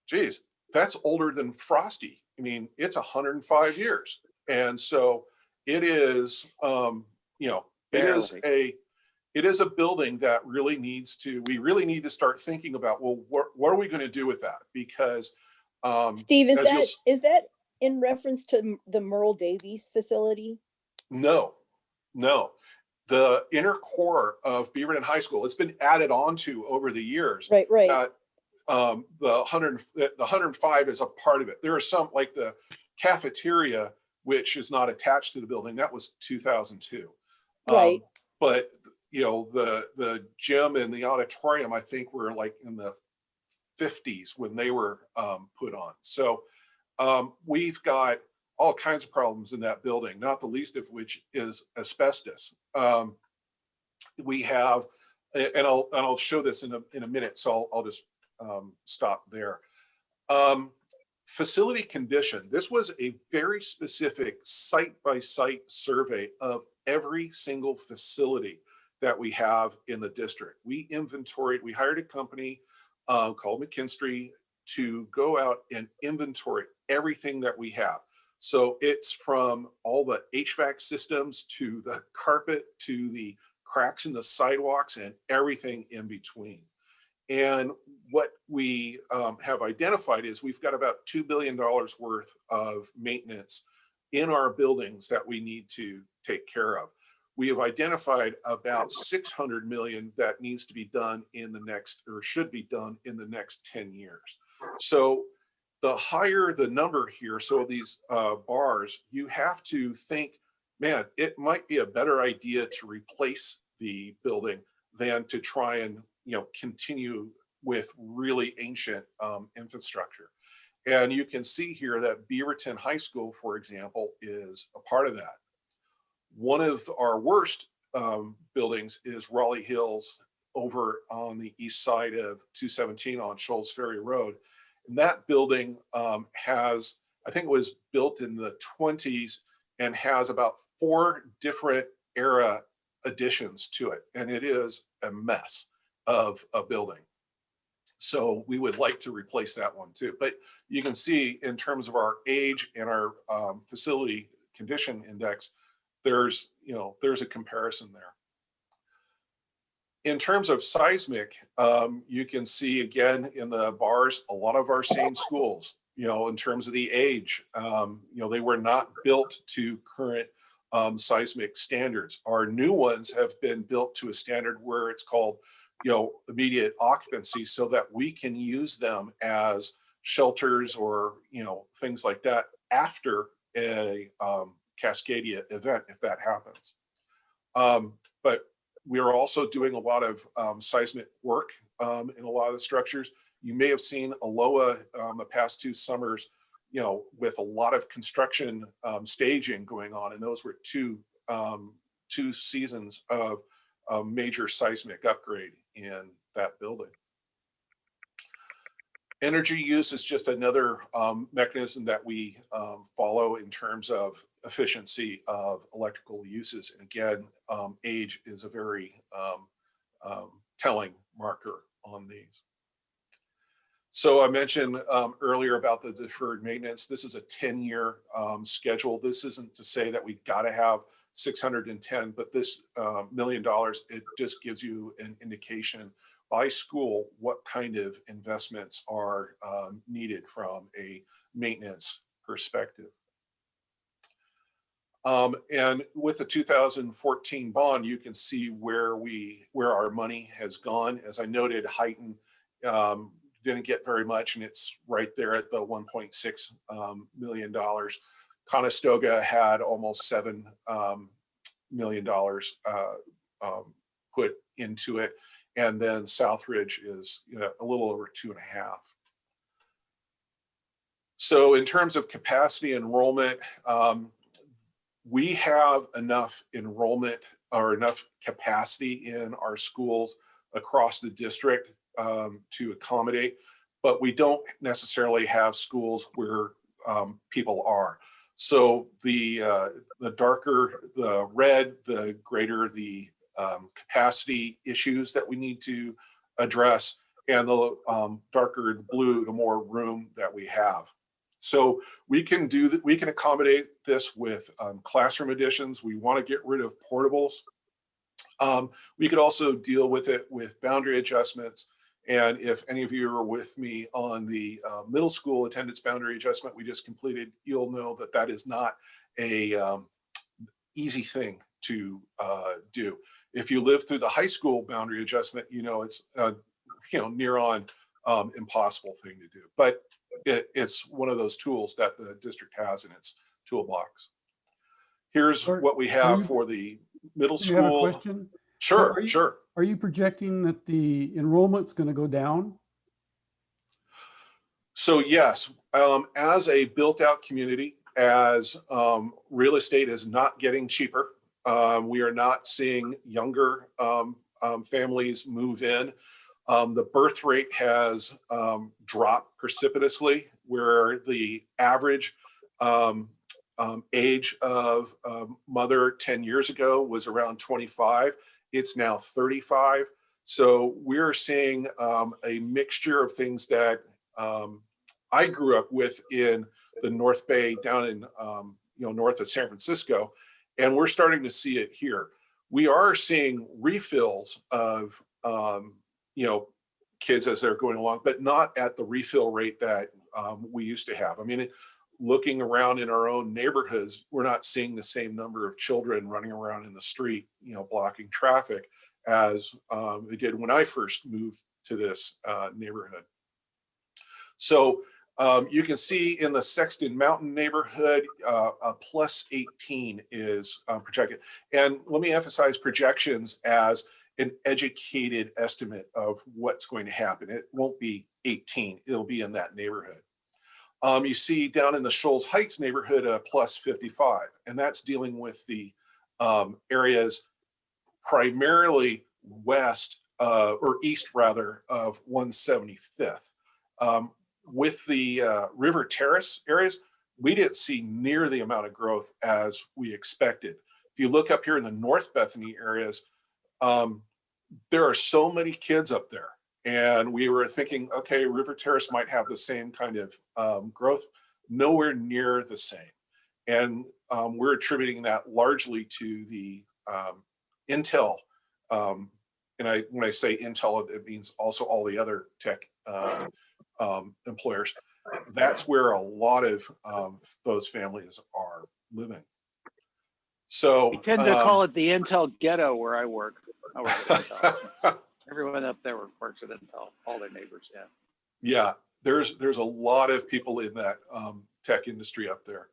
geez, that's older than Frosty. I mean, it's 105 years. And so it is, you know, it is a building that really needs to, we really need to start thinking about, well, what are we going to do with that? Because Steve, is that in reference to the Merle Davies facility? No. The inner core of Beaverton High School, it's been added on to over the years. Right. The 105 is a part of it. There are some, like the cafeteria, which is not attached to the building. That was 2002. Right. But you know, the gym and the auditorium, I think, were like in the 50s when they were put on. So we've got all kinds of problems in that building, not the least of which is asbestos. We have, and I'll show this in a minute, so I'll just stop there. Facility condition. This was a very specific site-by-site survey of every single facility that we have in the district. We inventoried, we hired a company called McKinstry to go out and inventory everything that we have. So it's from all the HVAC systems to the carpet to the cracks in the sidewalks and everything in between. And what we have identified is we've got about $2 billion worth of maintenance in our buildings that we need to take care of. We have identified about 600 million that needs to be done in the next, or should be done in the next 10 years. So the higher the number here, so these bars, you have to think, man, it might be a better idea to replace the building than to try and, you know, continue with really ancient infrastructure. And you can see here that Beaverton High School, for example, is a part of that. One of our worst buildings is Raleigh Hills over on the east side of 217 on Shoals Ferry Road. And that building has, I think it was built in the 20s and has about 4 different era additions to it. And it is a mess of a building. So we would like to replace that one too. But you can see in terms of our age and our facility condition index, there's a comparison there. In terms of seismic, you can see again in the bars, a lot of our same schools, you know, in terms of the age, you know, they were not built to current seismic standards. Our new ones have been built to a standard where it's called, you know, immediate occupancy, so that we can use them as shelters or, things like that after a Cascadia event, if that happens. But we are also doing a lot of seismic work in a lot of the structures. You may have seen Aloha the past 2 summers, with a lot of construction staging going on, and those were two seasons of major seismic upgrade in that building. Energy use is just another mechanism that we follow in terms of efficiency of electrical uses. And again, age is a very telling marker on these. So I mentioned earlier about the deferred maintenance. This is a 10-year schedule. This isn't to say that we got to have 610, but this $1 million, it just gives you an indication by school what kind of investments are needed from a maintenance perspective. And with the 2014 bond, you can see where our money has gone. As I noted, Heighton didn't get very much, and it's right there at the $1.6 million. Conestoga had almost $7 million put into it. And then Southridge is a little over 2.5. So in terms of capacity enrollment, we have enough enrollment or enough capacity in our schools across the district to accommodate, but we don't necessarily have schools where people are. So the darker the red, the greater the capacity issues that we need to address, and the darker the blue, the more room that we have. So we can do that. We can accommodate this with classroom additions. We want to get rid of portables. We could also deal with it with boundary adjustments. And if any of you are with me on the middle school attendance boundary adjustment we just completed, you'll know that that is not a easy thing to do. If you live through the high school boundary adjustment, it's near on impossible thing to do. But it's one of those tools that the district has in its toolbox. Here's what we have for the middle school. You have a question? Sure, sure. Are you projecting that the enrollment's going to go down? So yes, as a built-out community, as real estate is not getting cheaper, we are not seeing younger families move in. The birth rate has dropped precipitously, where the average age of mother 10 years ago was around 25. It's now 35. So we're seeing a mixture of things that I grew up with in the North Bay, down in north of San Francisco, and we're starting to see it here. We are seeing refills of kids as they're going along, but not at the refill rate that we used to have. I mean, looking around in our own neighborhoods, we're not seeing the same number of children running around in the street, blocking traffic as they did when I first moved to this neighborhood. So you can see in the Sexton Mountain neighborhood, a +18 is projected. And let me emphasize projections as an educated estimate of what's going to happen. It won't be 18, it'll be in that neighborhood. You see down in the Shoals Heights neighborhood, a +55, and that's dealing with the areas primarily west or east rather of 175th. With the River Terrace areas, we didn't see near the amount of growth as we expected. If you look up here in the North Bethany areas, there are so many kids up there. And we were thinking, okay, River Terrace might have the same kind of growth, nowhere near the same. And we're attributing that largely to the Intel. And when I say Intel, it means also all the other tech employers. That's where a lot of those families are living. So we tend to call it the Intel ghetto where I work. I work at Intel. Everyone up there works at Intel, all their neighbors, yeah. Yeah, there's a lot of people in that tech industry up there.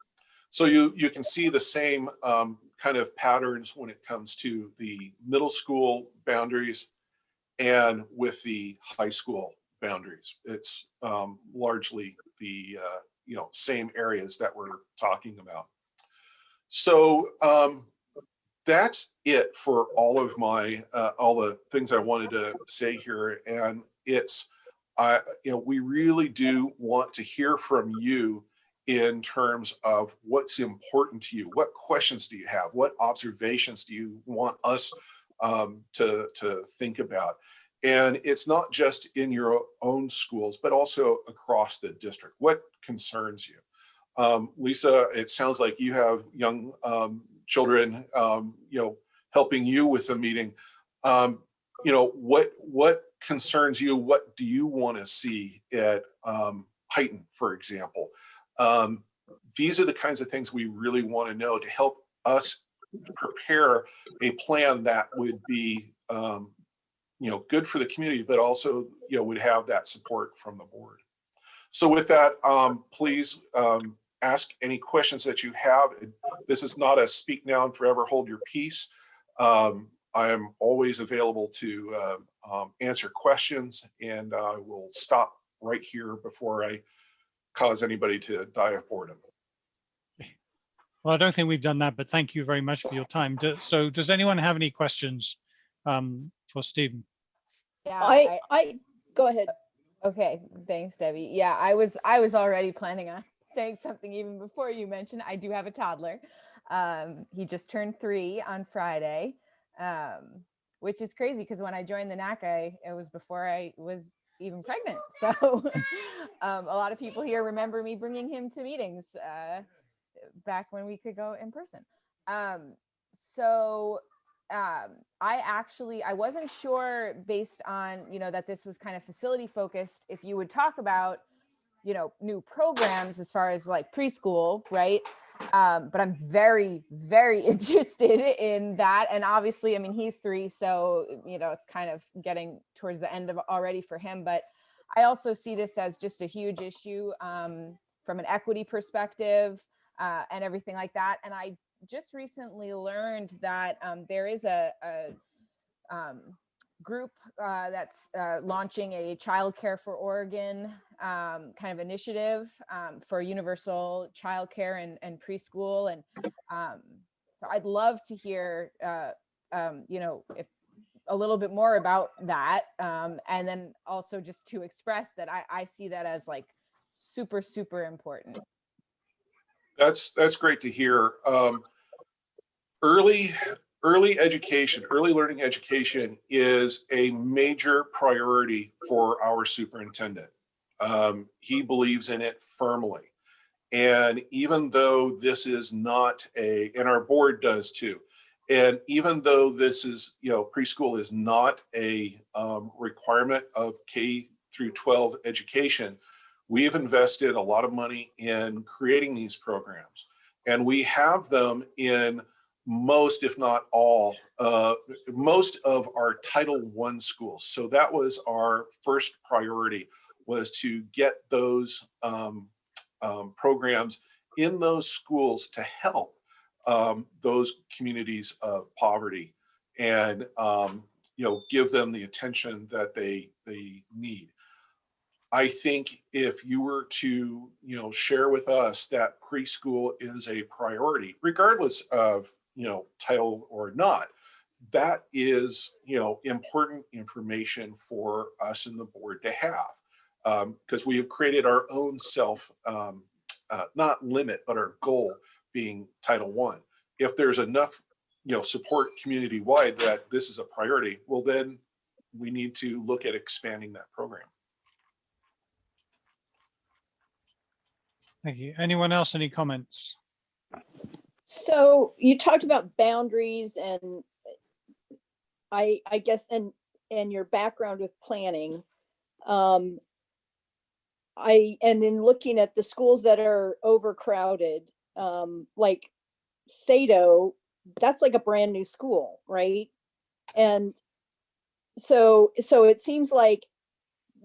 So you can see the same kind of patterns when it comes to the middle school boundaries and with the high school boundaries. It's largely the same areas that we're talking about. So that's it for all of my all the things I wanted to say here, and it's we really do want to hear from you in terms of what's important to you. What questions do you have? What observations do you want us to think about? And it's not just in your own schools, but also across the district. What concerns you? Lisa, it sounds like you have young children, helping you with the meeting. What concerns you? What do you want to see at Heighton, for example? These are the kinds of things we really want to know to help us prepare a plan that would be good for the community, but also would have that support from the board. So with that, please ask any questions that you have. This is not a speak now and forever hold your peace. I am always available to answer questions, and I will stop right here before I cause anybody to die of boredom. Well, I don't think we've done that, but thank you very much for your time. So does anyone have any questions for Stephen? Yeah, I go ahead. Okay, thanks, Debbie. Yeah, I was already planning on saying something even before you mentioned. I do have a toddler. He just turned 3 on Friday, which is crazy because when I joined the NAC, it was before I was even pregnant. So a lot of people here remember me bringing him to meetings back when we could go in person. I wasn't sure based on, that this was kind of facility focused, if you would talk about, new programs as far as like preschool, right? But I'm very, very interested in that. And obviously, I mean, he's 3, so, it's kind of getting towards the end of already for him. But I also see this as just a huge issue from an equity perspective and everything like that. And I just recently learned that there is a group that's launching a childcare for Oregon kind of initiative for universal childcare and preschool. And so I'd love to hear, if a little bit more about that. And then also just to express that I see that as like super, super important. That's great to hear. Early education, early learning education is a major priority for our superintendent. He believes in it firmly. And even though this is not and our board does too, and even though this is, preschool is not a requirement of K through 12 education, we've invested a lot of money in creating these programs. And we have them in most, if not all, most of our Title I schools. So that was our first priority, was to get those programs in those schools to help those communities of poverty and give them the attention that they need. I think if you were to share with us that preschool is a priority, regardless of title or not, that is important information for us in the board to have, because we have created our own self not limit, but our goal being Title I. If there's enough support community wide that this is a priority, well then we need to look at expanding that program. Thank you. Anyone else, any comments? So you talked about boundaries and I guess, and your background with planning. And in looking at the schools that are overcrowded, like Sado, that's like a brand new school, right? And so it seems like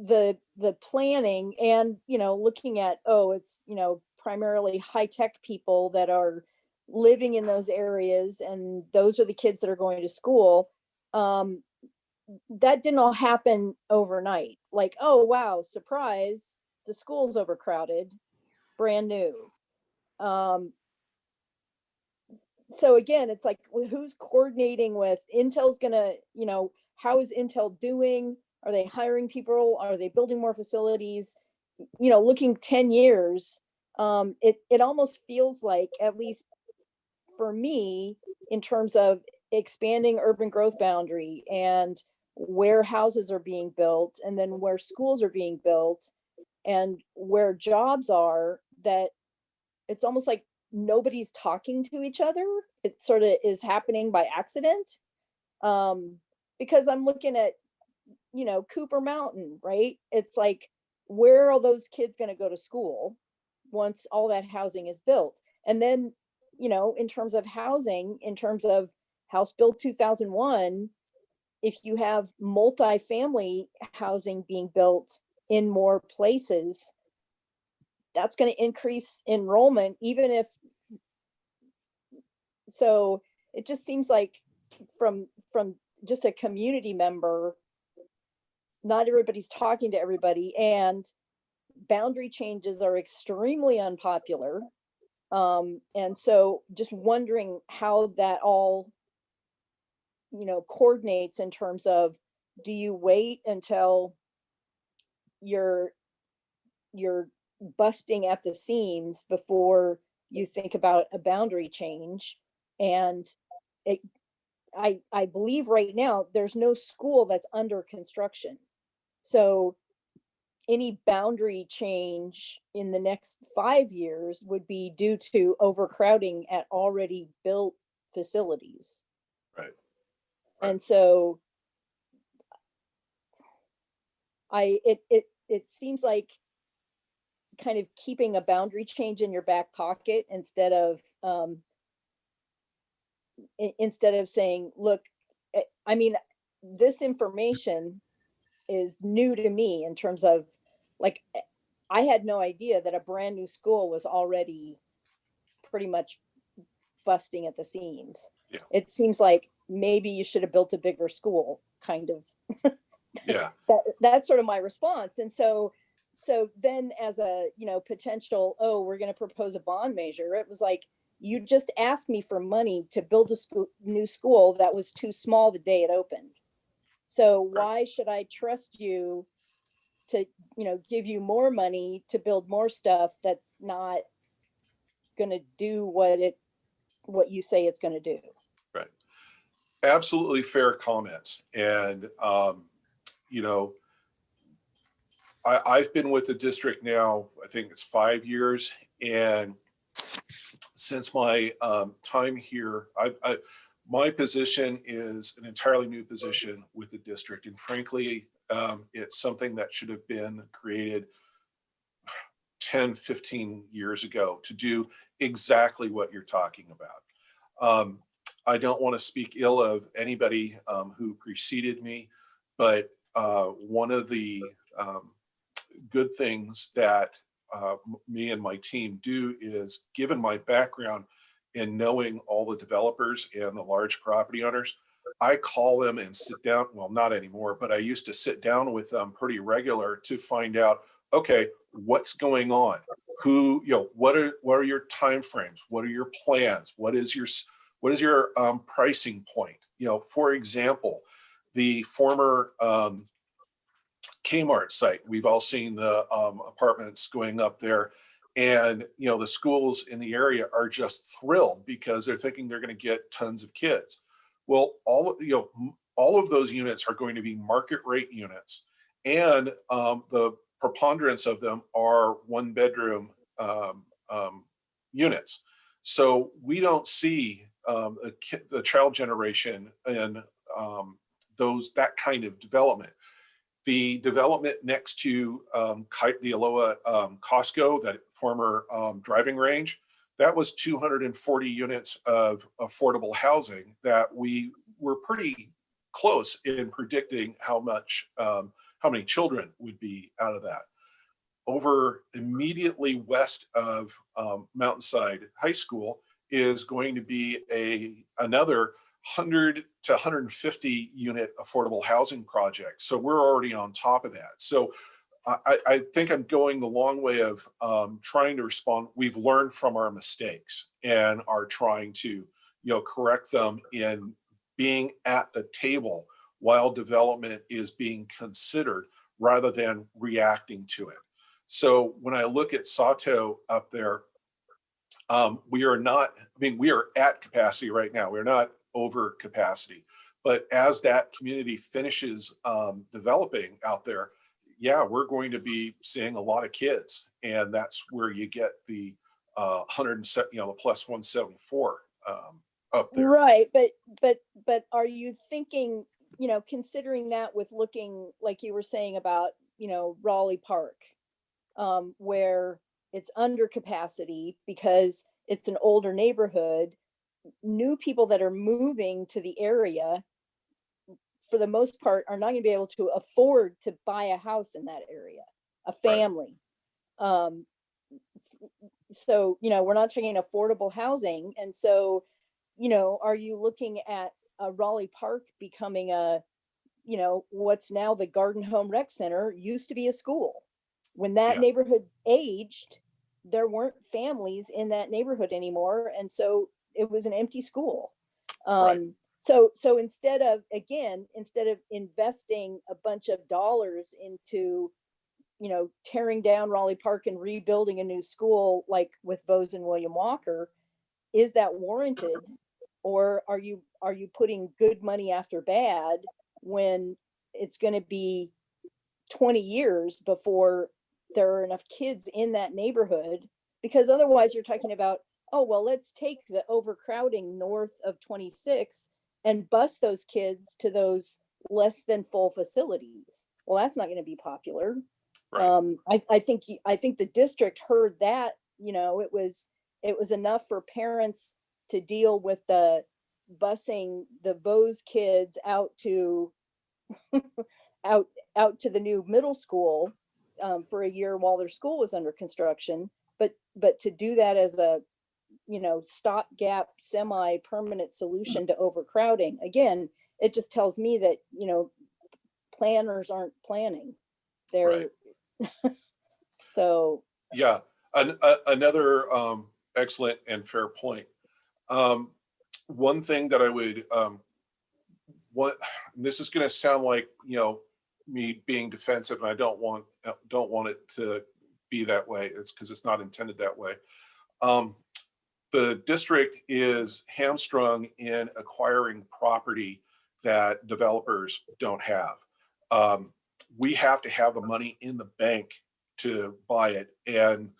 the the planning and, you know, looking at, oh, it's, you know, primarily high-tech people that are living in those areas, and those are the kids that are going to school. That didn't all happen overnight. Like, oh, wow, surprise, the school's overcrowded, brand new. So again, it's like, who's coordinating with Intel's gonna, you know, how is Intel doing? Are they hiring people? Are they building more facilities? You know, looking 10 years, it almost feels like, at least for me, in terms of expanding urban growth boundary and where houses are being built, and then where schools are being built, and where jobs are, that it's almost like nobody's talking to each other. It sort of is happening by accident. Because I'm looking at, you know, Cooper Mountain, right? It's like, where are those kids going to go to school once all that housing is built? And then, you know, in terms of housing, in terms of House Bill 2001, if you have multi-family housing being built in more places, that's going to increase enrollment, even if, so it just seems like from just a community member, not everybody's talking to everybody, and boundary changes are extremely unpopular. And so just wondering how that all, you know, coordinates in terms of, do you wait until you're busting at the seams before you think about a boundary change? And I believe right now there's no school that's under construction. So any boundary change in the next 5 years would be due to overcrowding at already built facilities. Right. And so it seems like kind of keeping a boundary change in your back pocket instead of saying, look, I mean, this information is new to me in terms of, like, I had no idea that a brand new school was already pretty much busting at the seams. Yeah. It seems like maybe you should have built a bigger school, kind of. Yeah. That's sort of my response. And so then, as a, you know, potential, oh, we're going to propose a bond measure, it was like, you just asked me for money to build a new school that was too small the day it opened. So why should I trust you to, you know, give you more money to build more stuff that's not going to do what you say it's going to do? Right. Absolutely fair comments. And, you know, I've been with the district now, I think it's 5 years. And since my time here, my position is an entirely new position with the district. And frankly, it's something that should have been created 10, 15 years ago to do exactly what you're talking about. I don't want to speak ill of anybody who preceded me, but one of the good things that me and my team do is, given my background in knowing all the developers and the large property owners, I call them and sit down. Well, not anymore, but I used to sit down with them pretty regular to find out, okay, what's going on? Who, you know, what are your timeframes? What are your plans? What is your pricing point? You know, for example, the former Kmart site, we've all seen the apartments going up there, and, you know, the schools in the area are just thrilled because they're thinking they're going to get tons of kids. Well, all of those units are going to be market rate units, and the preponderance of them are 1-bedroom units. So we don't see the child generation in that kind of development. The development next to the Aloha Costco, that former driving range, that was 240 units of affordable housing that we were pretty close in predicting how how many children would be out of that. Over immediately west of Mountainside High School is going to be another 100 to 150 unit affordable housing project. So we're already on top of that. So I think I'm going the long way of trying to respond. We've learned from our mistakes and are trying to, correct them in being at the table while development is being considered rather than reacting to it. So when I look at Sato up there, we are not, we are at capacity right now. We're not over capacity. But as that community finishes developing out there, yeah, we're going to be seeing a lot of kids. And that's where you get the 107, the plus 174 up there. Right. But are you thinking, considering that with looking, like you were saying about, Raleigh Park, where it's under capacity because it's an older neighborhood, new people that are moving to the area, for the most part, are not going to be able to afford to buy a house in that area, a family. Right. So, we're not talking affordable housing. And so, are you looking at a Raleigh Park becoming what's now the Garden Home Rec Center used to be a school? When that neighborhood aged, there weren't families in that neighborhood anymore. And so it was an empty school. Right. So instead of investing a bunch of dollars into, tearing down Raleigh Park and rebuilding a new school, like with Bose and William Walker, is that warranted? Or are you putting good money after bad when it's going to be 20 years before there are enough kids in that neighborhood? Because otherwise you're talking about, oh, well, let's take the overcrowding north of 26 and bus those kids to those less than full facilities. Well, that's not going to be popular. Right. I think the district heard that, it was enough for parents to deal with the busing the Bose kids out to out to the new middle school for a year while their school was under construction, but to do that as a stopgap semi-permanent solution to overcrowding, again, it just tells me that planners aren't planning. They're right. So yeah, another excellent and fair point. One thing that I would this is going to sound like me being defensive, and I don't want it to be that way. It's because it's not intended that way. The district is hamstrung in acquiring property that developers don't have. We have to have the money in the bank to buy it. And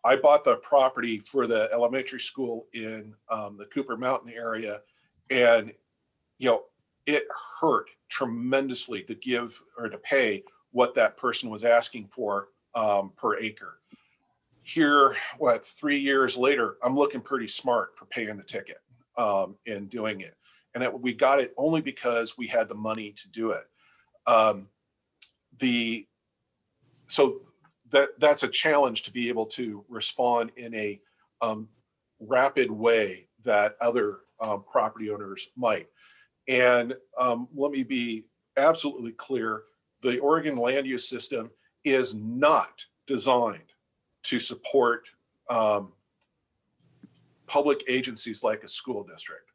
I bought the property for the elementary school in the Cooper Mountain area, and it hurt tremendously to give or to pay what that person was asking for per acre. Here, 3 years later, I'm looking pretty smart for paying the ticket and doing it. And we got it only because we had the money to do it. So that's a challenge to be able to respond in a rapid way that other property owners might. And let me be absolutely clear, the Oregon land use system is not designed to support public agencies like a school district.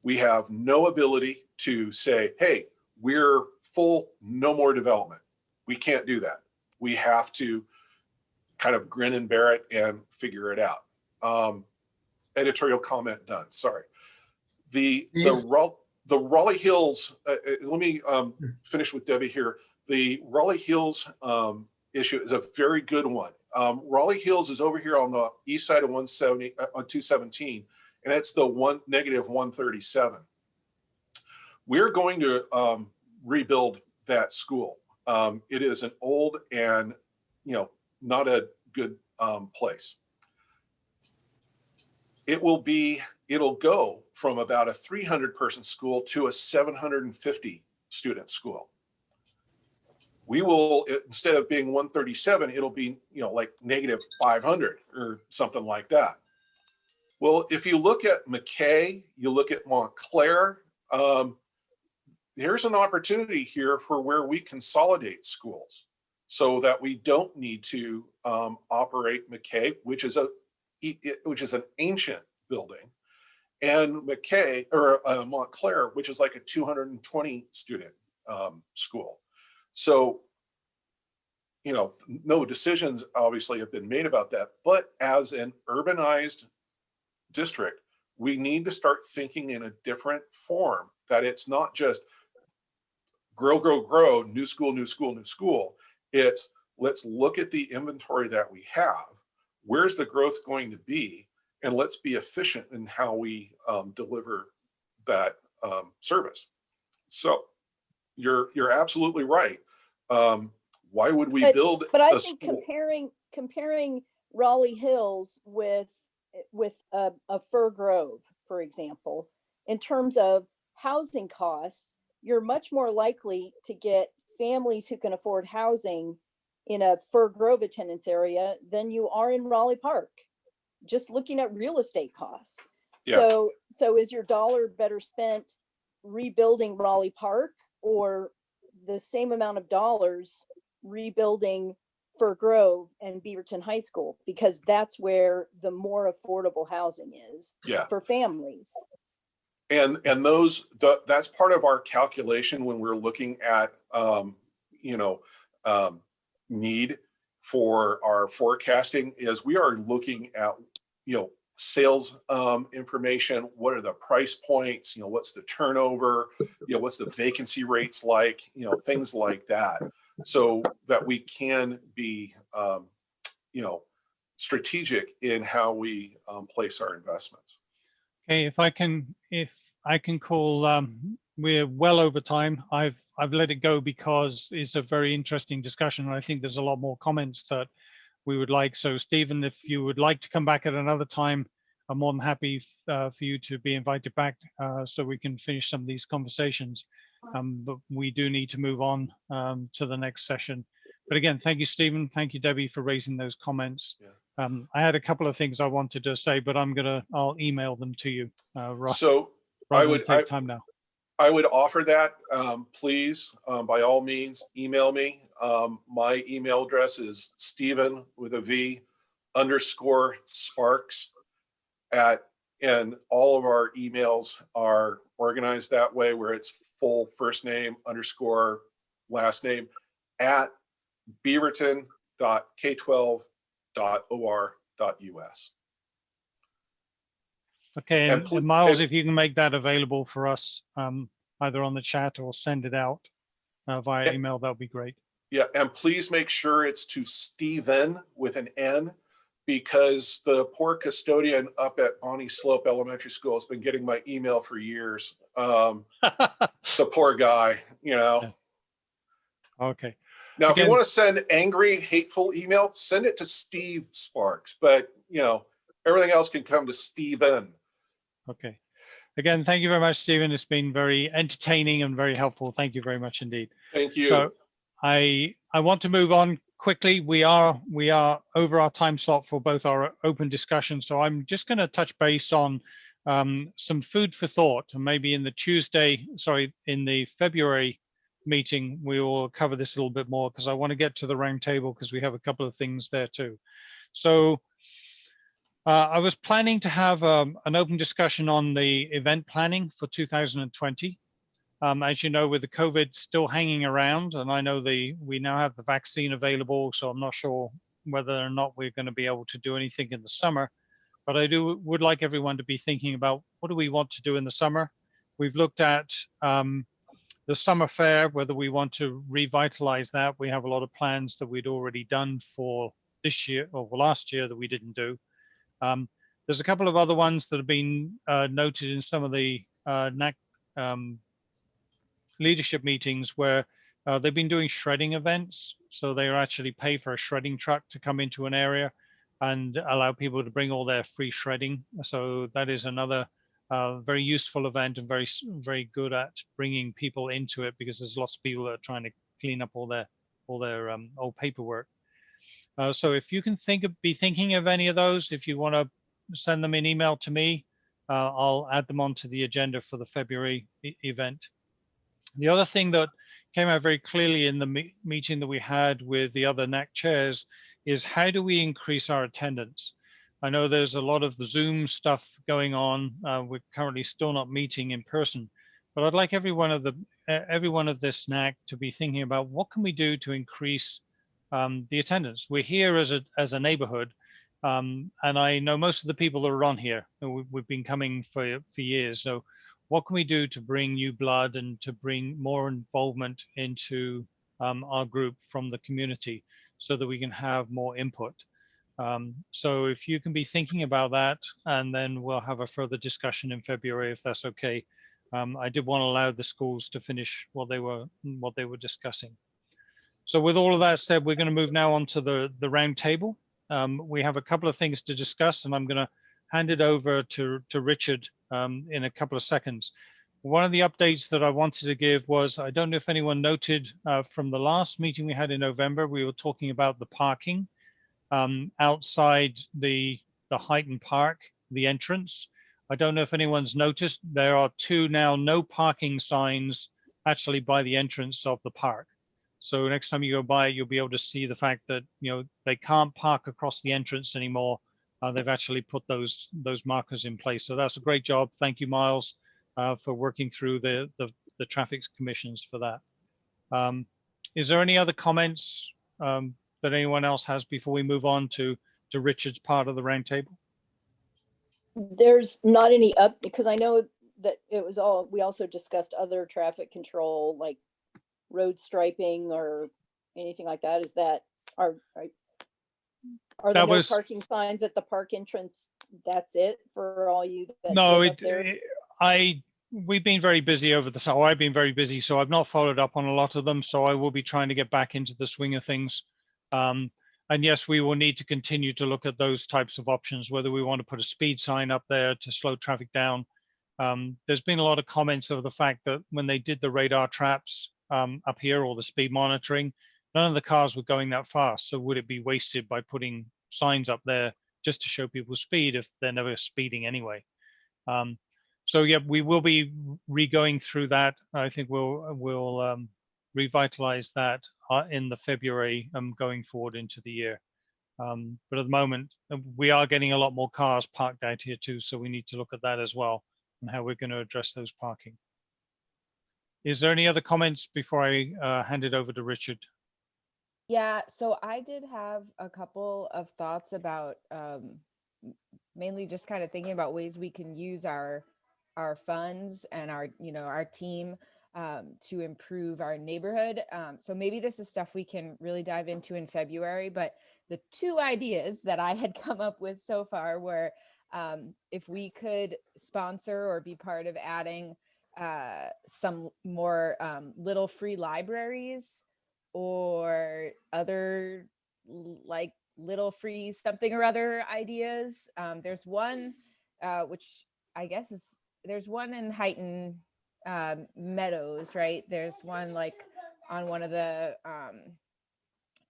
We have no ability to say, hey, we're full, no more development. We can't do that. We have to kind of grin and bear it and figure it out. Editorial comment done, sorry. The Raleigh Hills, let me finish with Debbie here. The Raleigh Hills issue is a very good one. Raleigh Hills is over here on the east side of 217, and it's the negative 137. We're going to rebuild that school. It is an old and not a good place. It'll go from about a 300 person school to a 750 student school. we will, instead of being 137, it'll be, like negative 500 or something like that. Well, if you look at McKay, you look at Montclair, there's an opportunity here for where we consolidate schools so that we don't need to operate McKay, which is an ancient building, and McKay or Montclair, which is like a 220 student school. So, no decisions obviously have been made about that, but as an urbanized district, we need to start thinking in a different form, that it's not just grow, new school, new school, new school. It's let's look at the inventory that we have. Where's the growth going to be? And let's be efficient in how we deliver that service. So you're absolutely right. Why would we build but I a think school? comparing Raleigh Hills with a Fir Grove, for example, in terms of housing costs, you're much more likely to get families who can afford housing in a Fir Grove attendance area than you are in Raleigh Park, just looking at real estate costs. Yeah. So is your dollar better spent rebuilding Raleigh Park, or the same amount of dollars rebuilding Fir Grove and Beaverton High School? Because that's where the more affordable housing is for families. And that's part of our calculation when we're looking at need for our forecasting, is we are looking at sales information. What are the price points? What's the turnover? What's the vacancy rates like? Things like that, so that we can be strategic in how we place our investments. Okay, if I can call, we're well over time. I've let it go because it's a very interesting discussion, and I think there's a lot more comments that we would like. So Stephen, if you would like to come back at another time, I'm more than happy for you to be invited back so we can finish some of these conversations. But we do need to move on to the next session. But again, thank you, Stephen. Thank you, Debbie, for raising those comments. Yeah. I had a couple of things I wanted to say, but I'll email them to you. So I would take time now. I would offer that, please, by all means, email me. My email address is Stephen with a V _Sparks and all of our emails are organized that way, where it's full first name _ last name at beaverton.k12.or.us. Okay, and Miles, if you can make that available for us, either on the chat or send it out via email, that would be great. Yeah, and please make sure it's to Stephen with an N, because the poor custodian up at Bonnie Slope Elementary School has been getting my email for years. The poor guy, Okay. Now, Again, if you want to send angry, hateful email, send it to Steve Sparks, but everything else can come to Stephen. Okay. Again, thank you very much, Stephen. It's been very entertaining and very helpful. Thank you very much indeed. Thank you. So I want to move on quickly. We are over our time slot for both our open discussion. So I'm just going to touch base on some food for thought, and maybe in the February meeting, we will cover this a little bit more, because I want to get to the roundtable, because we have a couple of things there too. So I was planning to have an open discussion on the event planning for 2020. As you know, with the COVID still hanging around, and I know we now have the vaccine available, so I'm not sure whether or not we're going to be able to do anything in the summer. But I would like everyone to be thinking about, what do we want to do in the summer? We've looked at the summer fair, whether we want to revitalize that. We have a lot of plans that we'd already done for this year or last year that we didn't do. There's a couple of other ones that have been noted in some of the NAC leadership meetings, where they've been doing shredding events. So they actually pay for a shredding truck to come into an area and allow people to bring all their free shredding. So that is another very useful event, and very, very good at bringing people into it, because there's lots of people that are trying to clean up all their old paperwork. So if you can be thinking of any of those, if you want to send them an email to me, I'll add them onto the agenda for the February event. The other thing that came out very clearly in the meeting that we had with the other NAC chairs is how do we increase our attendance? I know there's a lot of the Zoom stuff going on. We're currently still not meeting in person, but I'd like every one of this NAC to be thinking about what can we do to increase the attendance. We're here as a neighborhood, and I know most of the people that are on here. We've been coming for years. So what can we do to bring new blood and to bring more involvement into our group from the community so that we can have more input? So if you can be thinking about that, and then we'll have a further discussion in February, if that's okay. I did want to allow the schools to finish what they were discussing. So with all of that said, we're going to move now on to the round table. We have a couple of things to discuss, and I'm going to hand it over to Richard in a couple of seconds. One of the updates that I wanted to give was, I don't know if anyone noted from the last meeting we had in November, we were talking about the parking outside the Highton Park, the entrance. I don't know if anyone's noticed, there are 2 now no parking signs actually by the entrance of the park. So next time you go by, you'll be able to see the fact that, you know, they can't park across the entrance anymore. They've actually put those markers in place. So that's a great job. Thank you, Miles, for working through the traffic commissions for that. Is there any other comments that anyone else has before we move on to Richard's part of the roundtable? There's not any up, because I know that it was all, we also discussed other traffic control, like road striping or anything like that. Is that, are there no parking signs at the park entrance? That's it for all you that no, live up there? We've been very busy over the summer. I've been very busy, so I've not followed up on a lot of them. So I will be trying to get back into the swing of things. And yes, we will need to continue to look at those types of options, whether we want to put a speed sign up there to slow traffic down. There's been a lot of comments of the fact that when they did the radar traps up here, or the speed monitoring, none of the cars were going that fast. So would it be wasted by putting signs up there just to show people speed if they're never speeding anyway? So yeah, we will be re-going through that. I think we'll revitalize that in the February going forward into the year. But at the moment, we are getting a lot more cars parked out here too, so we need to look at that as well and how we're going to address those parking. Is there any other comments before I hand it over to Richard? Yeah, so I did have a couple of thoughts about mainly just kind of thinking about ways we can use our funds and our team to improve our neighborhood. So maybe this is stuff we can really dive into in February, but the 2 ideas that I had come up with so far were if we could sponsor or be part of adding some more little free libraries or other like little free something or other ideas. There's one which I guess is, there's one in Highton Meadows, right? There's one like on one of the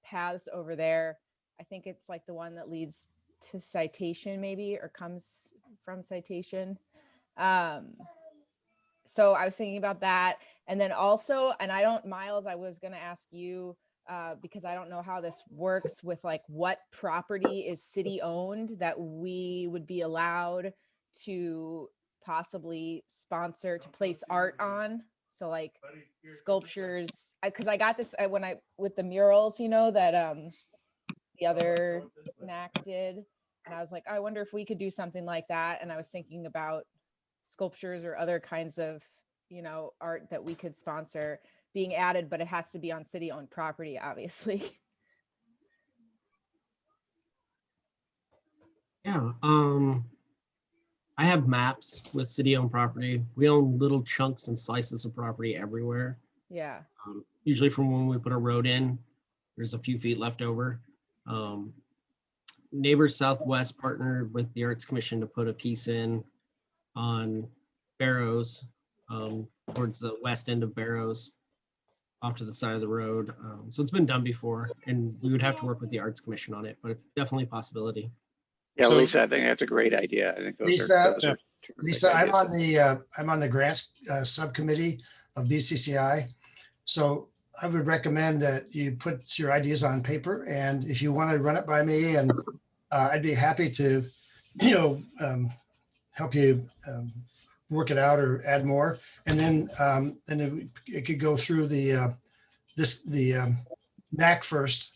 paths over there. I think it's like the one that leads to Citation maybe, or comes from Citation. So I was thinking about that. And then also, and Miles, I was going to ask you, because I don't know how this works with like what property is city owned that we would be allowed to possibly sponsor to place art on. So like sculptures, because I got this with the murals, that the other NAC did. And I was like, I wonder if we could do something like that. And I was thinking about sculptures or other kinds of, art that we could sponsor being added, but it has to be on city-owned property, obviously. Yeah, I have maps with city-owned property. We own little chunks and slices of property everywhere. Yeah. Usually from when we put a road in, there's a few feet left over. Neighbors Southwest partnered with the Arts Commission to put a piece in on Barrows, towards the west end of Barrows. off to the side of the road. So it's been done before, and we would have to work with the Arts Commission on it, but it's definitely a possibility. Yeah, So- Lisa, I think that's a great idea. I think those Lisa, are terrific Lisa, I'm ideas. on the grants subcommittee of BCCI. So I would recommend that you put your ideas on paper, and if you want to run it by me, and I'd be happy to, help you work it out or add more. And then it could go through the NAC first,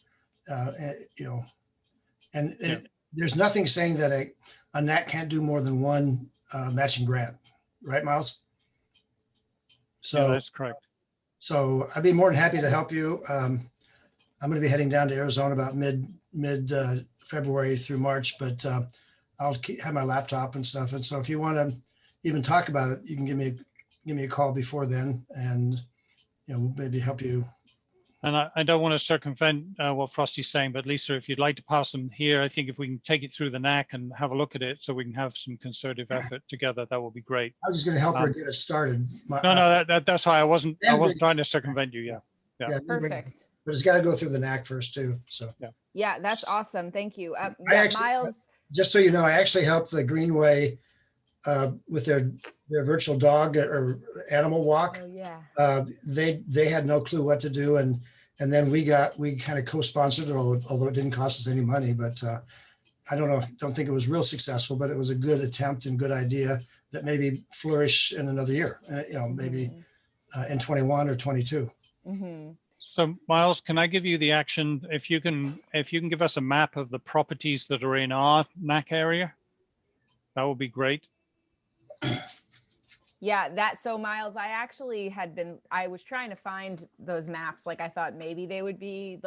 there's nothing saying that a NAC can't do more than one matching grant, right, Miles? So yeah, that's correct. So I'd be more than happy to help you. I'm going to be heading down to Arizona about mid February through March, but I'll have my laptop and stuff. And so if you want to even talk about it, you can give me a call before then, and maybe help you. And I don't want to circumvent what Frosty's saying, but Lisa, if you'd like to pass them here, I think if we can take it through the NAC and have a look at it so we can have some concerted effort together, that will be great. I was just going to help her get us started. No, that's why I wasn't trying to circumvent you. Yeah. Perfect. But it's got to go through the NAC first too. So Yeah, that's awesome. Thank you. Miles. Just so you know, I actually helped the Greenway with their virtual dog or animal walk. Oh, yeah. They had no clue what to do, and then we kind of co-sponsored it, although it didn't cost us any money. But I don't think it was real successful, but it was a good attempt and good idea that maybe flourish in another year. Maybe in 21 or 22. Mm-hmm. So Miles, can I give you the action? If you can give us a map of the properties that are in our NAC area, that would be great. Yeah, so Miles, I was trying to find those maps. Like I thought maybe they would be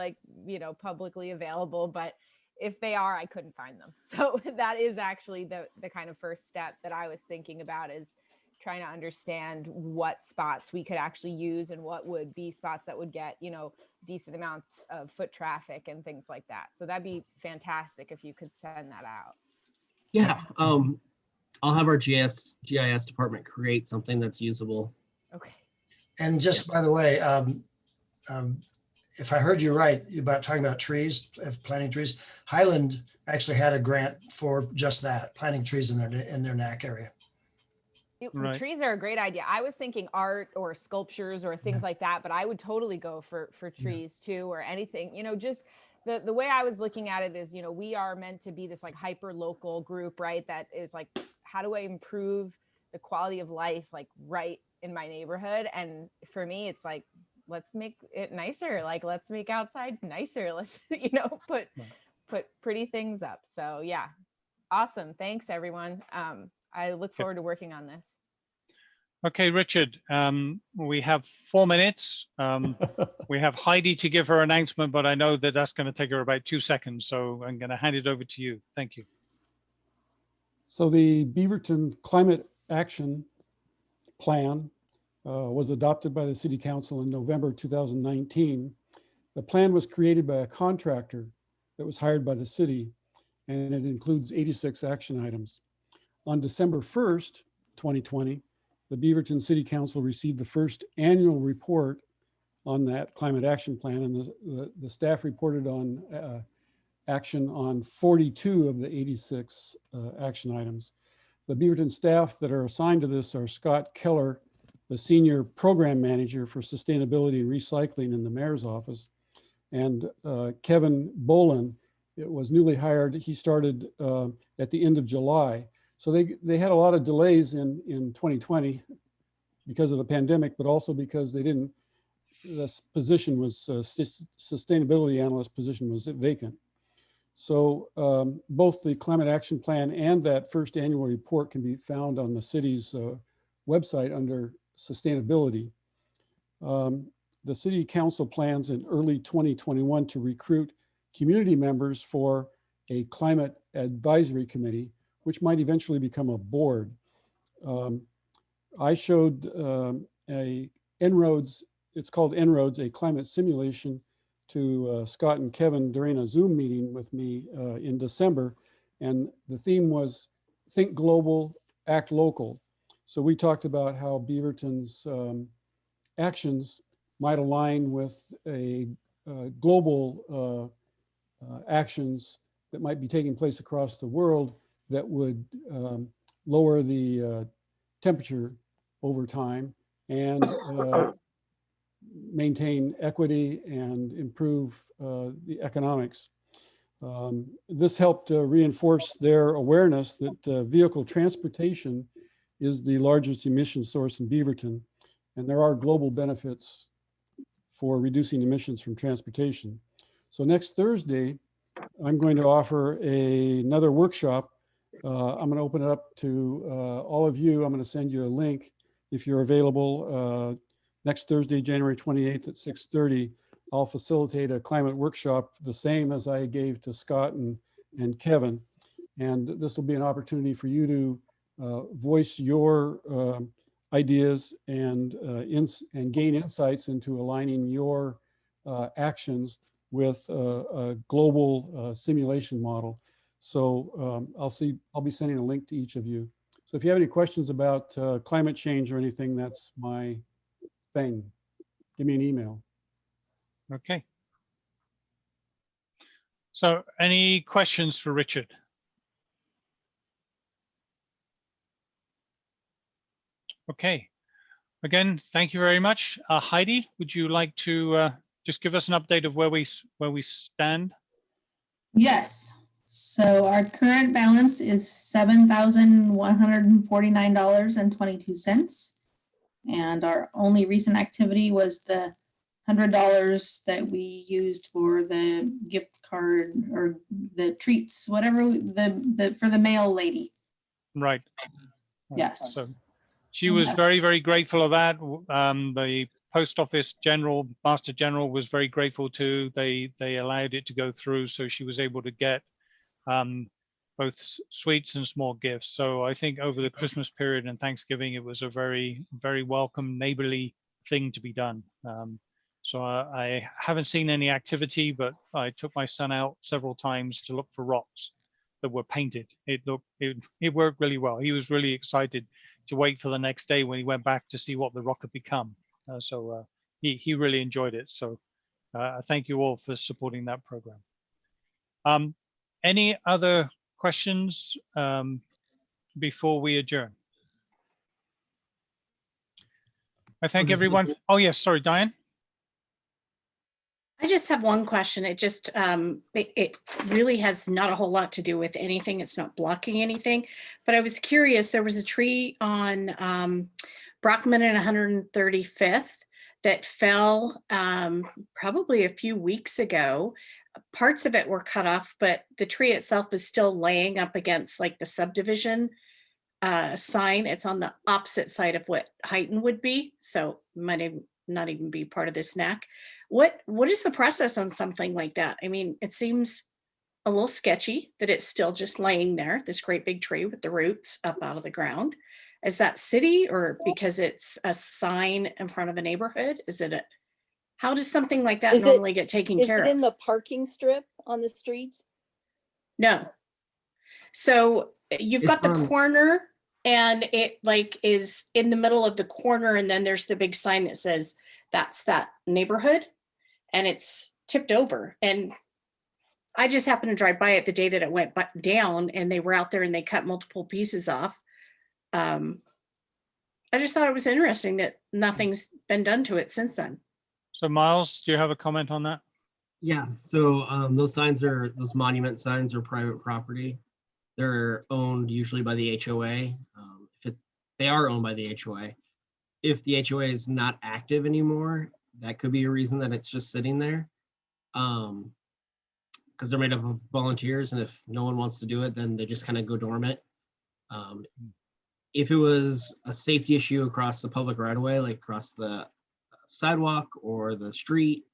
publicly available, but if they are, I couldn't find them. So that is actually the kind of first step that I was thinking about, is trying to understand what spots we could actually use and what would be spots that would get, decent amounts of foot traffic and things like that. So that'd be fantastic if you could send that out. Yeah. I'll have our GIS department create something that's usable. Okay. And just by the way, if I heard you right about talking about trees, planting trees, Highland actually had a grant for just that, planting trees in their NAC area. Right. Trees are a great idea. I was thinking art or sculptures or things like that, but I would totally go for trees too, or anything, just the way I was looking at it is, we are meant to be this like hyper local group, right? That is like, how do I improve the quality of life, like right in my neighborhood? And for me, it's like, let's make it nicer. Like, let's make outside nicer. Let's, put pretty things up. So yeah. Awesome. Thanks everyone. I look forward to working on this. Okay, Richard, we have 4 minutes. We have Heidi to give her announcement, but I know that that's going to take her about 2 seconds. So I'm going to hand it over to you. Thank you. So the Beaverton Climate Action Plan was adopted by the City Council in November 2019. The plan was created by a contractor that was hired by the city, and it includes 86 action items. On December 1st, 2020, the Beaverton City Council received the first annual report on that climate action plan, and the staff reported on action on 42 of the 86 action items. The Beaverton staff that are assigned to this are Scott Keller, the Senior Program Manager for Sustainability and Recycling in the Mayor's Office, and Kevin Bolin. It was newly hired. He started at the end of July. So they had a lot of delays in 2020 because of the pandemic, but also because this position was, sustainability analyst position was vacant. So both the climate action plan and that first annual report can be found on the city's website under sustainability. The city council plans in early 2021 to recruit community members for a climate advisory committee, which might eventually become a board. I showed En-ROADS, it's called En-ROADS, a climate simulation, to Scott and Kevin during a Zoom meeting with me in December. And the theme was Think Global, Act Local. So we talked about how Beaverton's actions might align with a global actions that might be taking place across the world that would lower the temperature over time and maintain equity and improve the economics. This helped reinforce their awareness that vehicle transportation is the largest emission source in Beaverton, and there are global benefits for reducing emissions from transportation. So next Thursday, I'm going to offer another workshop. I'm going to open it up to all of you. I'm going to send you a link if you're available next Thursday, January 28th at 6:30. I'll facilitate a climate workshop, the same as I gave to Scott and Kevin. And this will be an opportunity for you to voice your ideas and gain insights into aligning your actions with a global simulation model. So I'll be sending a link to each of you. So if you have any questions about climate change or anything, that's my thing. Give me an email. Okay. So any questions for Richard? Okay. Again, thank you very much. Heidi, would you like to just give us an update of where we stand? Yes. So our current balance is $7,149.22. And our only recent activity was the $100 that we used for the gift card or the treats, whatever for the mail lady. Right. Yes. So she was very, very grateful of that. The post office general, master general, was very grateful too. They allowed it to go through, so she was able to get both sweets and small gifts. So I think over the Christmas period and Thanksgiving, it was a very, very welcome, neighborly thing to be done. So I haven't seen any activity, but I took my son out several times to look for rocks that were painted. It worked really well. He was really excited to wait for the next day when he went back to see what the rock had become. So he really enjoyed it. So thank you all for supporting that program. Any other questions before we adjourn? I thank everyone. Oh yes, sorry, Diane. I just have one question. It just, it really has not a whole lot to do with anything. It's not blocking anything, but I was curious. There was a tree on Brockman and 135th that fell probably a few weeks ago. Parts of it were cut off, but the tree itself is still laying up against like the subdivision sign. It's on the opposite side of what Heighton would be. So might not even be part of this NAC. What is the process on something like that? I mean, it seems a little sketchy that it's still just laying there, this great big tree with the roots up out of the ground. Is that city or because it's a sign in front of a neighborhood? Is it how does something like that normally get taken care of? Is it in the parking strip on the streets? No. So you've got the corner and it like is in the middle of the corner and then there's the big sign that says that's that neighborhood and it's tipped over. And I just happened to drive by it the day that it went down and they were out there and they cut multiple pieces off. I just thought it was interesting that nothing's been done to it since then. So Miles, do you have a comment on that? Yeah, so those monument signs are private property. They're owned usually by the HOA. They are owned by the HOA. If the HOA is not active anymore, that could be a reason that it's just sitting there. Because they're made up of volunteers, and if no one wants to do it, then they just kind of go dormant. If it was a safety issue across the public right of way, like across the sidewalk or the street,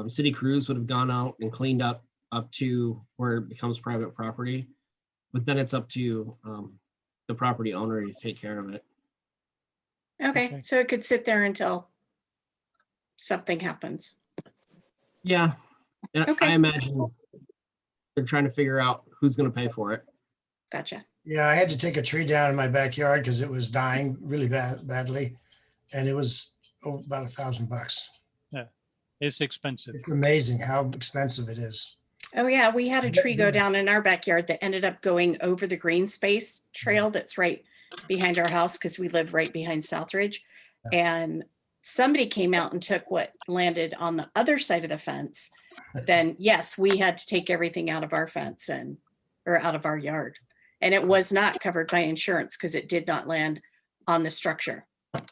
city crews would have gone out and cleaned up to where it becomes private property. But then it's up to the property owner to take care of it. Okay, so it could sit there until something happens. Yeah, and I imagine they're trying to figure out who's going to pay for it. Gotcha. Yeah, I had to take a tree down in my backyard because it was dying really badly, and it was about $1,000. Yeah, it's expensive. It's amazing how expensive it is. Oh yeah, we had a tree go down in our backyard that ended up going over the green space trail that's right behind our house because we live right behind Southridge. And somebody came out and took what landed on the other side of the fence. But then, yes, we had to take everything out of our fence or out of our yard. And it was not covered by insurance because it did not land on the structure.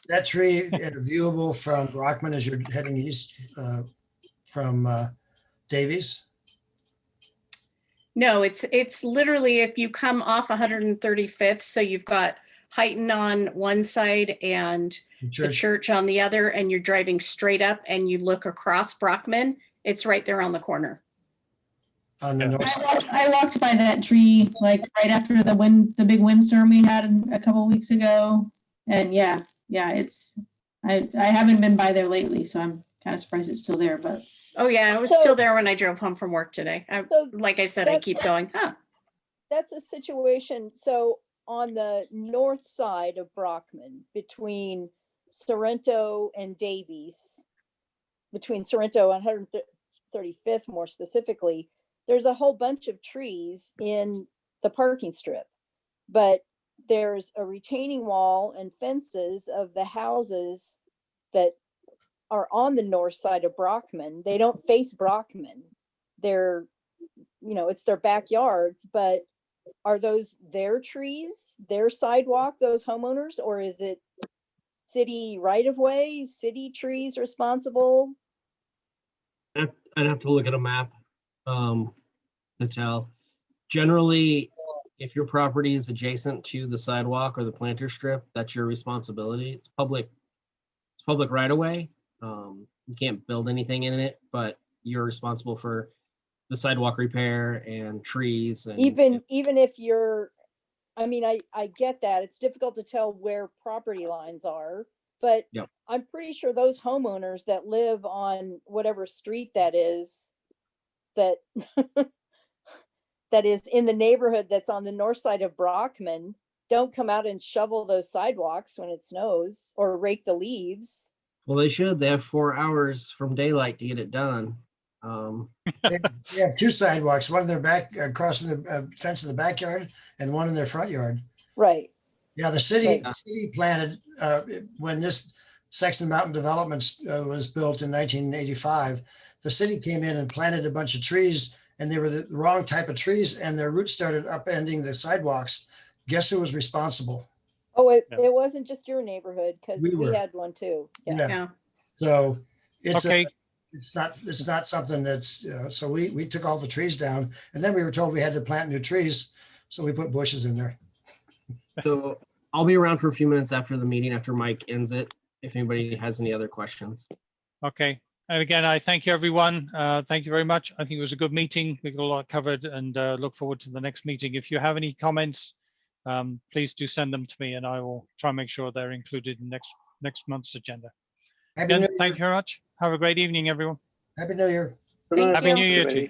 That tree viewable from Brockman as you're heading east from Davies? No, it's literally if you come off 135th, so you've got Heighton on one side and the church on the other, and you're driving straight up and you look across Brockman, it's right there on the corner. On the north side. I walked by that tree like right after the big windstorm we had a couple of weeks ago, and yeah, it's I haven't been by there lately, so I'm kind of surprised it's still there. But oh yeah, I was still there when I drove home from work today. Like I said, I keep going. That's a situation. So on the north side of Brockman, between Sorrento and Davies, between Sorrento and 135th more specifically, there's a whole bunch of trees in the parking strip, but there's a retaining wall and fences of the houses that are on the north side of Brockman. They don't face Brockman. They're, it's their backyards, but are those their trees, their sidewalk, those homeowners, or is it city right of way, city trees responsible? I'd have to look at a map to tell. Generally, if your property is adjacent to the sidewalk or the planter strip, that's your responsibility. It's public right of way. You can't build anything in it, but you're responsible for the sidewalk repair and trees. And even if you're, I get that. It's difficult to tell where property lines are, but yep. I'm pretty sure those homeowners that live on whatever street that is, that that is in the neighborhood that's on the north side of Brockman, don't come out and shovel those sidewalks when it snows or rake the leaves. Well, they should. They have 4 hours from daylight to get it done. They have 2 sidewalks, one in their back, crossing the fence in the backyard, and one in their front yard. Right. Yeah, the city planted, when this Sexton Mountain Development was built in 1985, the city came in and planted a bunch of trees, and they were the wrong type of trees, and their roots started upending the sidewalks. Guess who was responsible? Oh, it wasn't just your neighborhood, because we had one too. Yeah. So it's okay. It's not something that's so we took all the trees down, and then we were told we had to plant new trees, so we put bushes in there. So I'll be around for a few minutes after the meeting, after Mike ends it, if anybody has any other questions. Okay. And again, I thank you, everyone. Thank you very much. I think it was a good meeting. We got a lot covered, and look forward to the next meeting. If you have any comments, please do send them to me, and I will try and make sure they're included in next month's agenda. Again, thank you very much. Have a great evening, everyone. Happy New Year. Happy New Year to you.